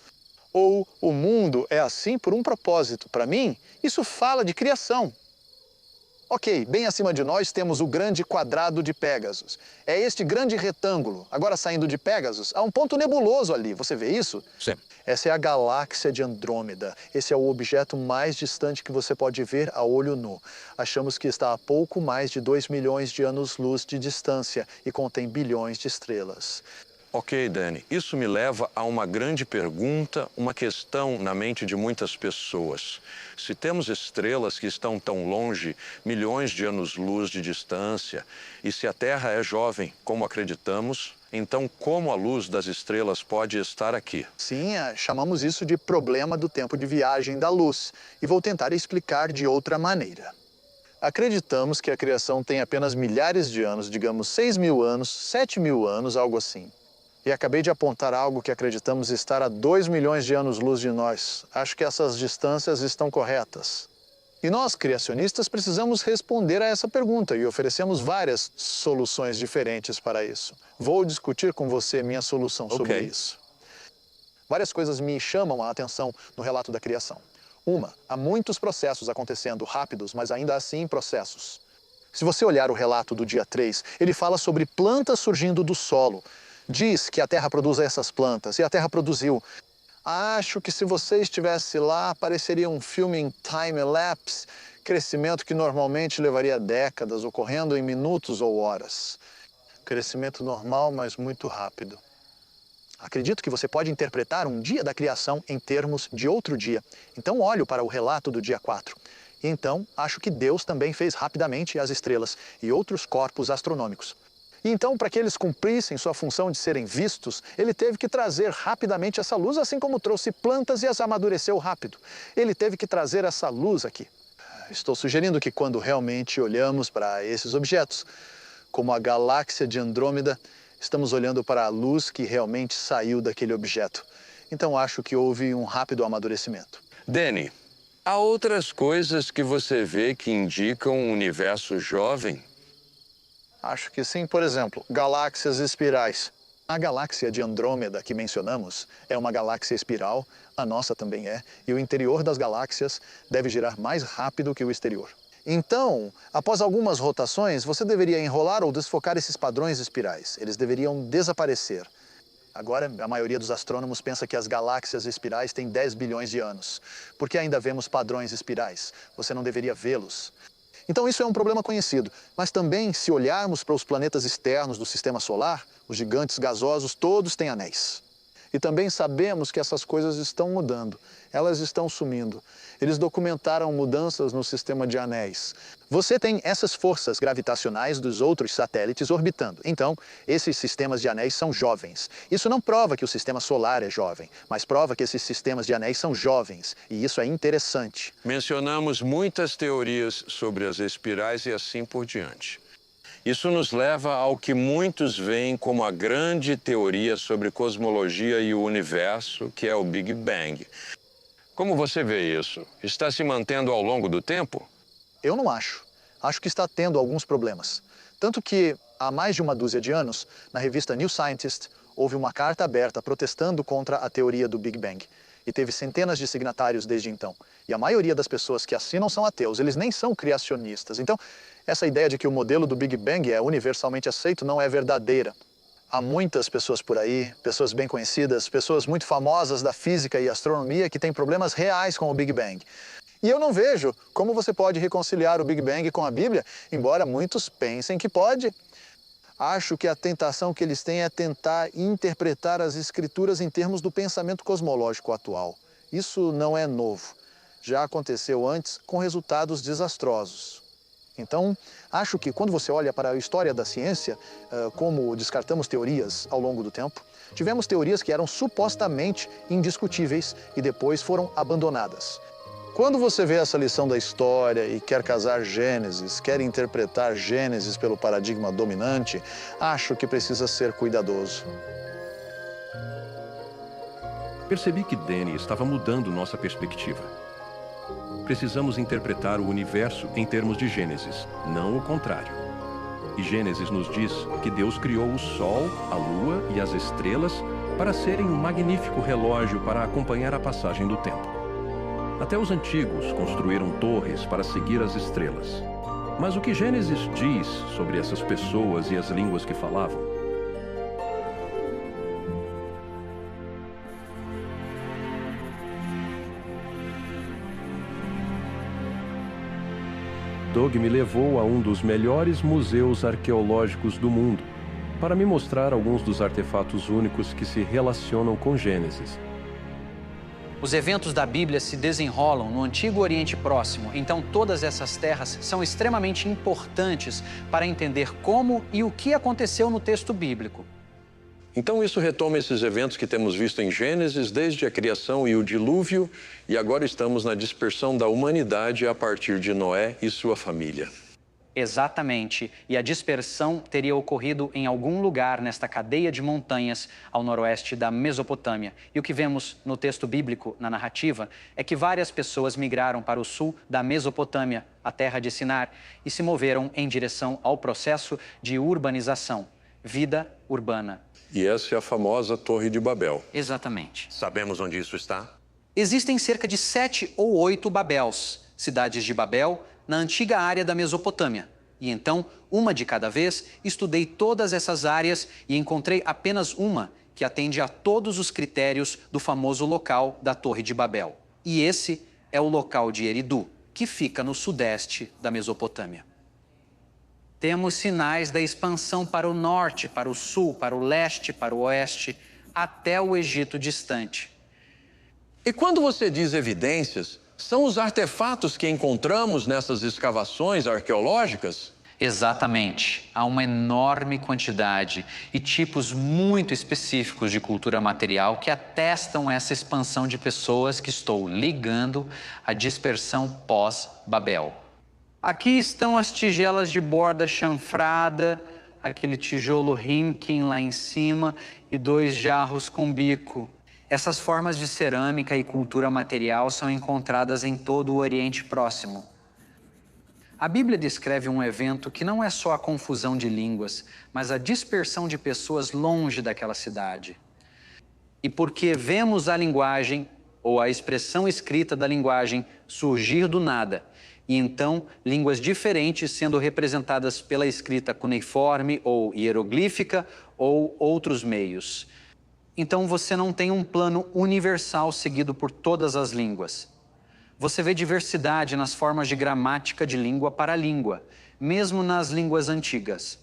ou o mundo é assim por um propósito. Para mim, isso fala de criação. Ok, bem acima de nós temos o grande quadrado de Pégasus. É este grande retângulo. Agora, saindo de Pégasus, há um ponto nebuloso ali. Você vê isso? Sim. Essa é a galáxia de Andrômeda. Esse é o objeto mais distante que você pode ver a olho nu. Achamos que está a pouco mais de 2 milhões de anos-luz de distância e contém bilhões de estrelas. Ok, Danny. Isso me leva a uma grande pergunta, uma questão na mente de muitas pessoas. Se temos estrelas que estão tão longe, milhões de anos-luz de distância, e se a Terra é jovem, como acreditamos, então como a luz das estrelas pode estar aqui? Sim, chamamos isso de problema do tempo de viagem da luz. E vou tentar explicar de outra maneira. Acreditamos que a criação tem apenas milhares de anos, digamos 6.000 anos, 7.000 anos, algo assim. E acabei de apontar algo que acreditamos estar a 2 milhões de anos-luz de nós. Acho que essas distâncias estão corretas. E nós, criacionistas, precisamos responder a essa pergunta e oferecemos várias soluções diferentes para isso. Vou discutir com você minha solução sobre isso. Várias coisas me chamam a atenção no relato da criação. Uma, há muitos processos acontecendo rápidos, mas ainda assim processos. Se você olhar o relato do dia 3, ele fala sobre plantas surgindo do solo. Diz que a Terra produz essas plantas, e a Terra produziu. Acho que se você estivesse lá, pareceria um filme em time-lapse, crescimento que normalmente levaria décadas, ocorrendo em minutos ou horas. Crescimento normal, mas muito rápido. Acredito que você pode interpretar um dia da criação em termos de outro dia. Então olho para o relato do dia 4. E então, acho que Deus também fez rapidamente as estrelas e outros corpos astronômicos. E então, para que eles cumprissem sua função de serem vistos, ele teve que trazer rapidamente essa luz, assim como trouxe plantas e as amadureceu rápido. Ele teve que trazer essa luz aqui. Estou sugerindo que quando realmente olhamos para esses objetos, como a galáxia de Andrômeda, estamos olhando para a luz que realmente saiu daquele objeto. Então, acho que houve um rápido amadurecimento. Danny, há outras coisas que você vê que indicam um universo jovem? Acho que sim. Por exemplo, galáxias espirais. A galáxia de Andrômeda que mencionamos é uma galáxia espiral, a nossa também é, e o interior das galáxias deve girar mais rápido que o exterior. Então, após algumas rotações, você deveria enrolar ou desfocar esses padrões espirais. Eles deveriam desaparecer. Agora, a maioria dos astrônomos pensa que as galáxias espirais têm 10 bilhões de anos. Por que ainda vemos padrões espirais? Você não deveria vê-los. Então, isso é um problema conhecido. Mas também, se olharmos para os planetas externos do Sistema Solar, os gigantes gasosos todos têm anéis. E também sabemos que essas coisas estão mudando. Elas estão sumindo. Eles documentaram mudanças no sistema de anéis. Você tem essas forças gravitacionais dos outros satélites orbitando. Então, esses sistemas de anéis são jovens. Isso não prova que o sistema solar é jovem, mas prova que esses sistemas de anéis são jovens. E isso é interessante. Mencionamos muitas teorias sobre as espirais e assim por diante. Isso nos leva ao que muitos veem como a grande teoria sobre cosmologia e o universo, que é o Big Bang. Como você vê isso? Está se mantendo ao longo do tempo? Eu não acho. Acho que está tendo alguns problemas. Tanto que, há mais de uma dúzia de anos, na revista New Scientist, houve uma carta aberta protestando contra a teoria do Big Bang. E teve centenas de signatários desde então. E a maioria das pessoas que assinam são ateus, eles nem são criacionistas. Então, essa ideia de que o modelo do Big Bang é universalmente aceito não é verdadeira. Há muitas pessoas por aí, pessoas bem conhecidas, pessoas muito famosas da física e astronomia que têm problemas reais com o Big Bang. E eu não vejo como você pode reconciliar o Big Bang com a Bíblia, embora muitos pensem que pode. Acho que a tentação que eles têm é tentar interpretar as Escrituras em termos do pensamento cosmológico atual. Isso não é novo. Já aconteceu antes com resultados desastrosos. Então, acho que quando você olha para a história da ciência, como descartamos teorias ao longo do tempo, tivemos teorias que eram supostamente indiscutíveis e depois foram abandonadas. Quando você vê essa lição da história e quer casar Gênesis, quer interpretar Gênesis pelo paradigma dominante, acho que precisa ser cuidadoso. Percebi que Danny estava mudando nossa perspectiva. Precisamos interpretar o universo em termos de Gênesis, não o contrário. E Gênesis nos diz que Deus criou o Sol, a Lua e as estrelas para serem um magnífico relógio para acompanhar a passagem do tempo. Até os antigos construíram torres para seguir as estrelas. Mas o que Gênesis diz sobre essas pessoas e as línguas que falavam? Doug me levou a um dos melhores museus arqueológicos do mundo para me mostrar alguns dos artefatos únicos que se relacionam com Gênesis. Os eventos da Bíblia se desenrolam no Antigo Oriente Próximo, então todas essas terras são extremamente importantes para entender como e o que aconteceu no texto bíblico. Então isso retoma esses eventos que temos visto em Gênesis, desde a criação e o dilúvio, e agora estamos na dispersão da humanidade a partir de Noé e sua família. Exatamente, e a dispersão teria ocorrido em algum lugar nesta cadeia de montanhas ao noroeste da Mesopotâmia. E o que vemos no texto bíblico, na narrativa, é que várias pessoas migraram para o sul da Mesopotâmia, a terra de Sinar, e se moveram em direção ao processo de urbanização, vida urbana. E essa é a famosa Torre de Babel. Exatamente. Sabemos onde isso está? Existem cerca de 7 ou 8 Babels, cidades de Babel, na antiga área da Mesopotâmia. E então, uma de cada vez, estudei todas essas áreas e encontrei apenas uma que atende a todos os critérios do famoso local da Torre de Babel. E esse é o local de Eridu, que fica no sudeste da Mesopotâmia. Temos sinais da expansão para o norte, para o sul, para o leste, para o oeste, até o Egito distante. E quando você diz evidências, São os artefatos que encontramos nessas escavações arqueológicas? Exatamente. Há uma enorme quantidade e tipos muito específicos de cultura material que atestam essa expansão de pessoas que estou ligando à dispersão pós-Babel. Aqui estão as tigelas de borda chanfrada, aquele tijolo Rimkin lá em cima e 2 jarros com bico. Essas formas de cerâmica e cultura material são encontradas em todo o Oriente Próximo. A Bíblia descreve um evento que não é só a confusão de línguas, mas a dispersão de pessoas longe daquela cidade. E porque vemos a linguagem, ou a expressão escrita da linguagem, surgir do nada, e então línguas diferentes sendo representadas pela escrita cuneiforme ou hieroglífica ou outros meios. Então você não tem um plano universal seguido por todas as línguas. Você vê diversidade nas formas de gramática de língua para língua, mesmo nas línguas antigas.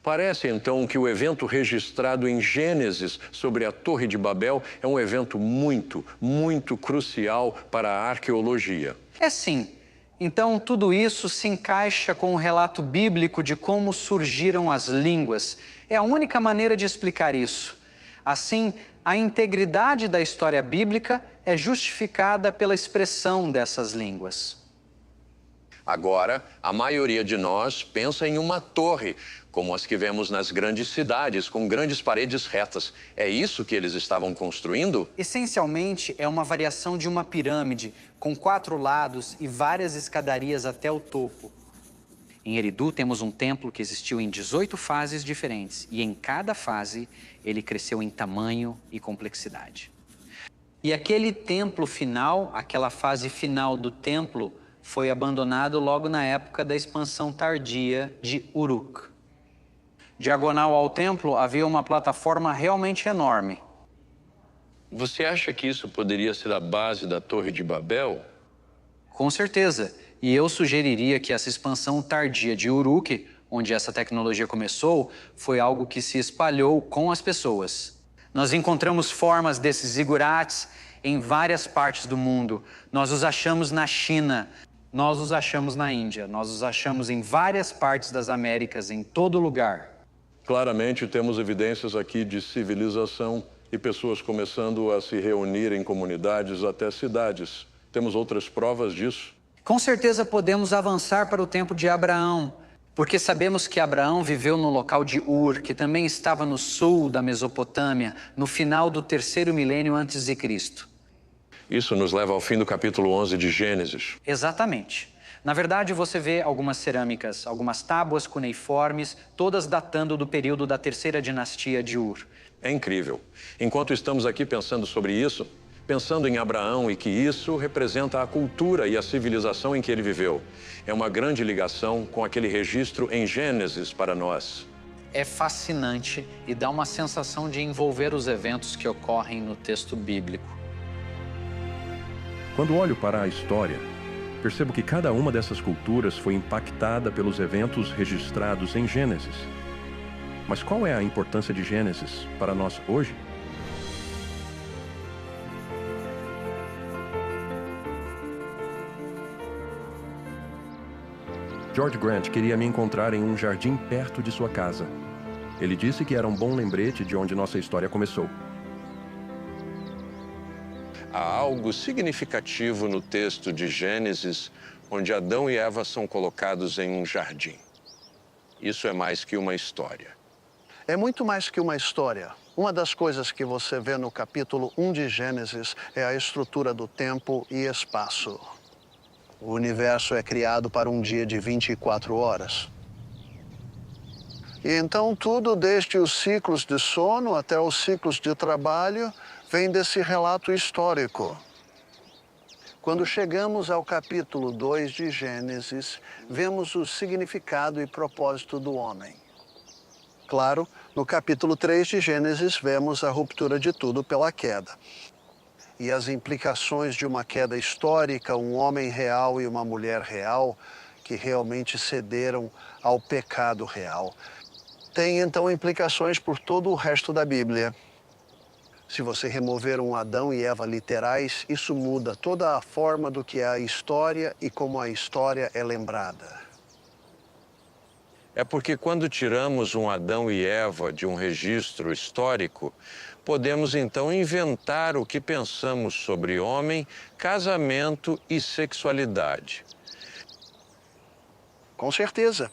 Parece, então, que o evento registrado em Gênesis sobre a Torre de Babel é um evento muito crucial para a arqueologia. É sim. Então, tudo isso se encaixa com o relato bíblico de como surgiram as línguas. É a única maneira de explicar isso. Assim, a integridade da história bíblica é justificada pela expressão dessas línguas. Agora, a maioria de nós pensa em uma torre, como as que vemos nas grandes cidades, com grandes paredes retas. É isso que eles estavam construindo? Essencialmente, é uma variação de uma pirâmide, com 4 lados e várias escadarias até o topo. Em Eridu, temos um templo que existiu em 18 fases diferentes, e em cada fase ele cresceu em tamanho e complexidade. E aquele templo final, aquela fase final do templo, foi abandonado logo na época da expansão tardia de Uruk. Diagonal ao templo havia uma plataforma realmente enorme. Você acha que isso poderia ser a base da Torre de Babel? Com certeza. E eu sugeriria que essa expansão tardia de Uruk, onde essa tecnologia começou, foi algo que se espalhou com as pessoas. Nós encontramos formas desses zigurates em várias partes do mundo. Nós os achamos na China, nós os achamos na Índia, nós os achamos em várias partes das Américas, em todo lugar. Claramente temos evidências aqui de civilização e pessoas começando a se reunir em comunidades até cidades. Temos outras provas disso? Com certeza podemos avançar para o tempo de Abraão, porque sabemos que Abraão viveu no local de Ur, que também estava no sul da Mesopotâmia, no final do 3º milênio antes de Cristo. Isso nos leva ao fim do capítulo 11 de Gênesis. Exatamente. Na verdade, você vê algumas cerâmicas, algumas tábuas cuneiformes, todas datando do período da 3ª dinastia de Ur. É incrível. Enquanto estamos aqui pensando sobre isso, pensando em Abraão e que isso representa a cultura e a civilização em que ele viveu. É uma grande ligação com aquele registro em Gênesis para nós. É fascinante e dá uma sensação de envolver os eventos que ocorrem no texto bíblico. Quando olho para a história, percebo que cada uma dessas culturas foi impactada pelos eventos registrados em Gênesis. Mas qual é a importância de Gênesis para nós hoje? George Grant queria me encontrar em um jardim perto de sua casa. Ele disse que era um bom lembrete de onde nossa história começou. Há algo significativo no texto de Gênesis, onde Adão e Eva são colocados em um jardim. Isso é mais que uma história. É muito mais que uma história. Uma das coisas que você vê no capítulo 1 de Gênesis é a estrutura do tempo e espaço. O universo é criado para um dia de 24 horas. E então tudo, desde os ciclos de sono até os ciclos de trabalho, vem desse relato histórico. Quando chegamos ao capítulo 2 de Gênesis, vemos o significado e propósito do homem. Claro, no capítulo 3 de Gênesis, vemos a ruptura de tudo pela queda. E as implicações de uma queda histórica, um homem real e uma mulher real, que realmente cederam ao pecado real. Tem, então, implicações por todo o resto da Bíblia. Se você remover um Adão e Eva literais, isso muda toda a forma do que é a história e como a história é lembrada. É porque quando tiramos um Adão e Eva de um registro histórico, podemos então inventar o que pensamos sobre homem, casamento e sexualidade. Com certeza.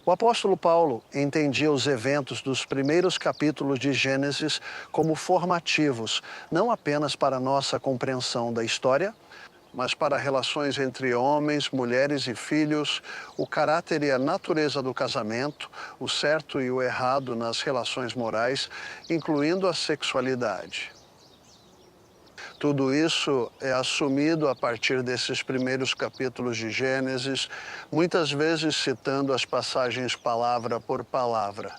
O apóstolo Paulo entendia os eventos dos primeiros capítulos de Gênesis como formativos, não apenas para nossa compreensão da história, mas para relações entre homens, mulheres e filhos, o caráter e a natureza do casamento, o certo e o errado nas relações morais, incluindo a sexualidade. Tudo isso é assumido a partir desses primeiros capítulos de Gênesis, muitas vezes citando as passagens palavra por palavra.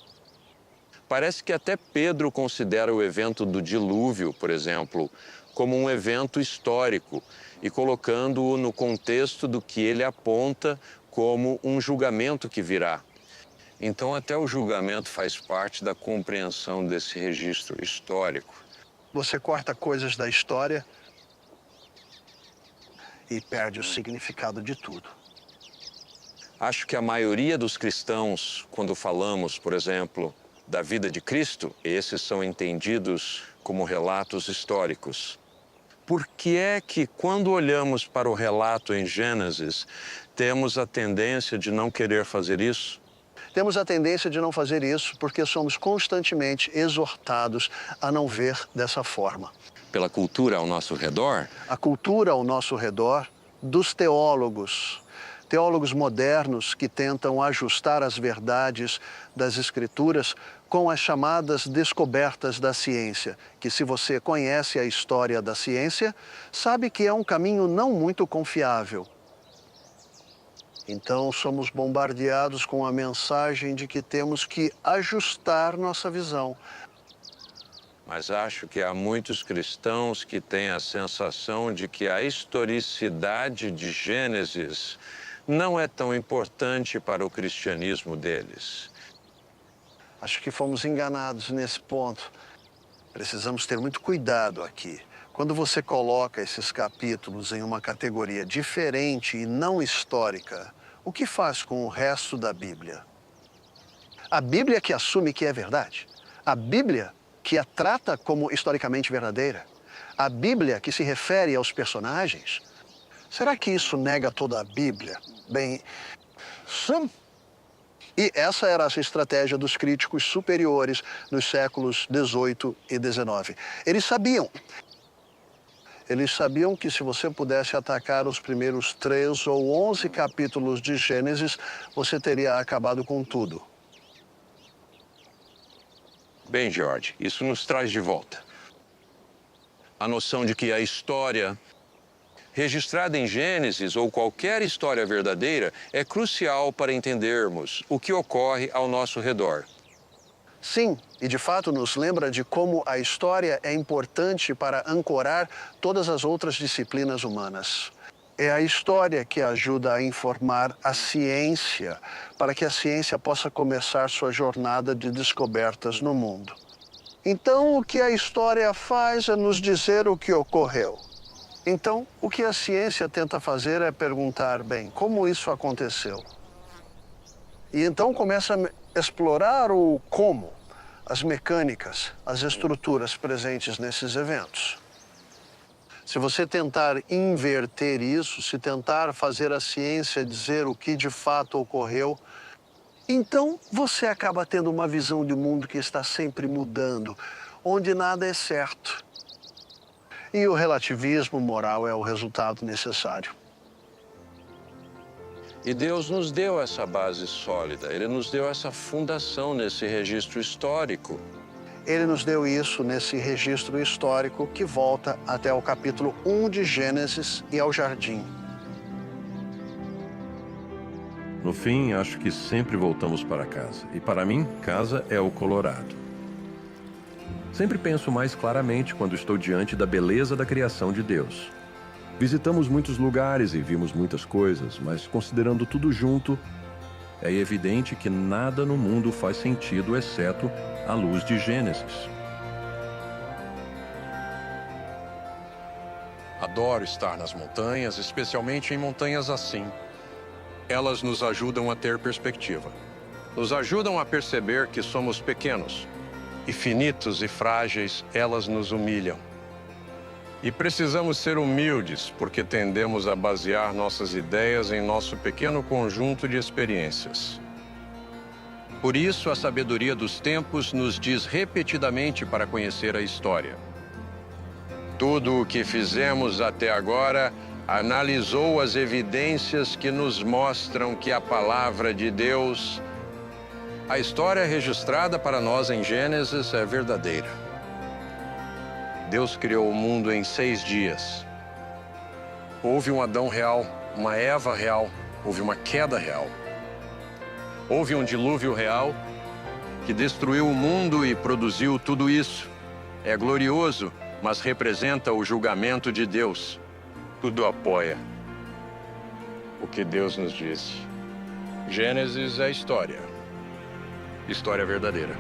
Parece que até Pedro considera o evento do dilúvio, por exemplo, como um evento histórico e colocando-o no contexto do que ele aponta como um julgamento que virá. Então, até o julgamento faz parte da compreensão desse registro histórico. Você corta coisas da história e perde o significado de tudo. Acho que a maioria dos cristãos, quando falamos, por exemplo, da vida de Cristo, esses são entendidos como relatos históricos. Por que é que, quando olhamos para o relato em Gênesis, temos a tendência de não querer fazer isso? Temos a tendência de não fazer isso porque somos constantemente exortados a não ver dessa forma. Pela cultura ao nosso redor? A cultura ao nosso redor, dos teólogos modernos que tentam ajustar as verdades das Escrituras com as chamadas descobertas da ciência, que se você conhece a história da ciência, sabe que é um caminho não muito confiável. Então, somos bombardeados com a mensagem de que temos que ajustar nossa visão. Mas acho que há muitos cristãos que têm a sensação de que a historicidade de Gênesis não é tão importante para o cristianismo deles. Acho que fomos enganados nesse ponto. Precisamos ter muito cuidado aqui. Quando você coloca esses capítulos em uma categoria diferente e não histórica, o que faz com o resto da Bíblia? A Bíblia que assume que é verdade. A Bíblia que a trata como historicamente verdadeira. A Bíblia que se refere aos personagens. Será que isso nega toda a Bíblia? Bem, sim. E essa era a estratégia dos críticos superiores nos séculos XVIII e XIX. Eles sabiam que se você pudesse atacar os primeiros 3 ou 11 capítulos de Gênesis, você teria acabado com tudo. Bem, George, isso nos traz de volta a noção de que a história registrada em Gênesis ou qualquer história verdadeira é crucial para entendermos o que ocorre ao nosso redor. Sim, e de fato nos lembra de como a história é importante para ancorar todas as outras disciplinas humanas. É a história que ajuda a informar a ciência, para que a ciência possa começar sua jornada de descobertas no mundo. Então, o que a história faz é nos dizer o que ocorreu. Então, o que a ciência tenta fazer é perguntar, bem, como isso aconteceu? E então começa a explorar o como, as mecânicas, as estruturas presentes nesses eventos. Se você tentar inverter isso, se tentar fazer a ciência dizer o que de fato ocorreu, então você acaba tendo uma visão de mundo que está sempre mudando, onde nada é certo. E o relativismo moral é o resultado necessário. E Deus nos deu essa base sólida, Ele nos deu essa fundação nesse registro histórico. Ele nos deu isso nesse registro histórico que volta até o capítulo 1 de Gênesis e ao jardim. No fim, acho que sempre voltamos para casa. E para mim, casa é o Colorado. Sempre penso mais claramente quando estou diante da beleza da criação de Deus. Visitamos muitos lugares e vimos muitas coisas, mas considerando tudo junto, é evidente que nada no mundo faz sentido exceto a luz de Gênesis. Adoro estar nas montanhas, especialmente em montanhas assim. Elas nos ajudam a ter perspectiva. Nos ajudam a perceber que somos pequenos e finitos e frágeis, elas nos humilham. E precisamos ser humildes, porque tendemos a basear nossas ideias em nosso pequeno conjunto de experiências. Por isso, a sabedoria dos tempos nos diz repetidamente para conhecer a história. Tudo o que fizemos até agora analisou as evidências que nos mostram que a palavra de Deus, a história registrada para nós em Gênesis, é verdadeira. Deus criou o mundo em 6 dias. Houve um Adão real, uma Eva real, houve uma queda real. Houve um dilúvio real que destruiu o mundo e produziu tudo isso. É glorioso, mas representa o julgamento de Deus. Tudo apoia o que Deus nos disse. Gênesis é história. História verdadeira.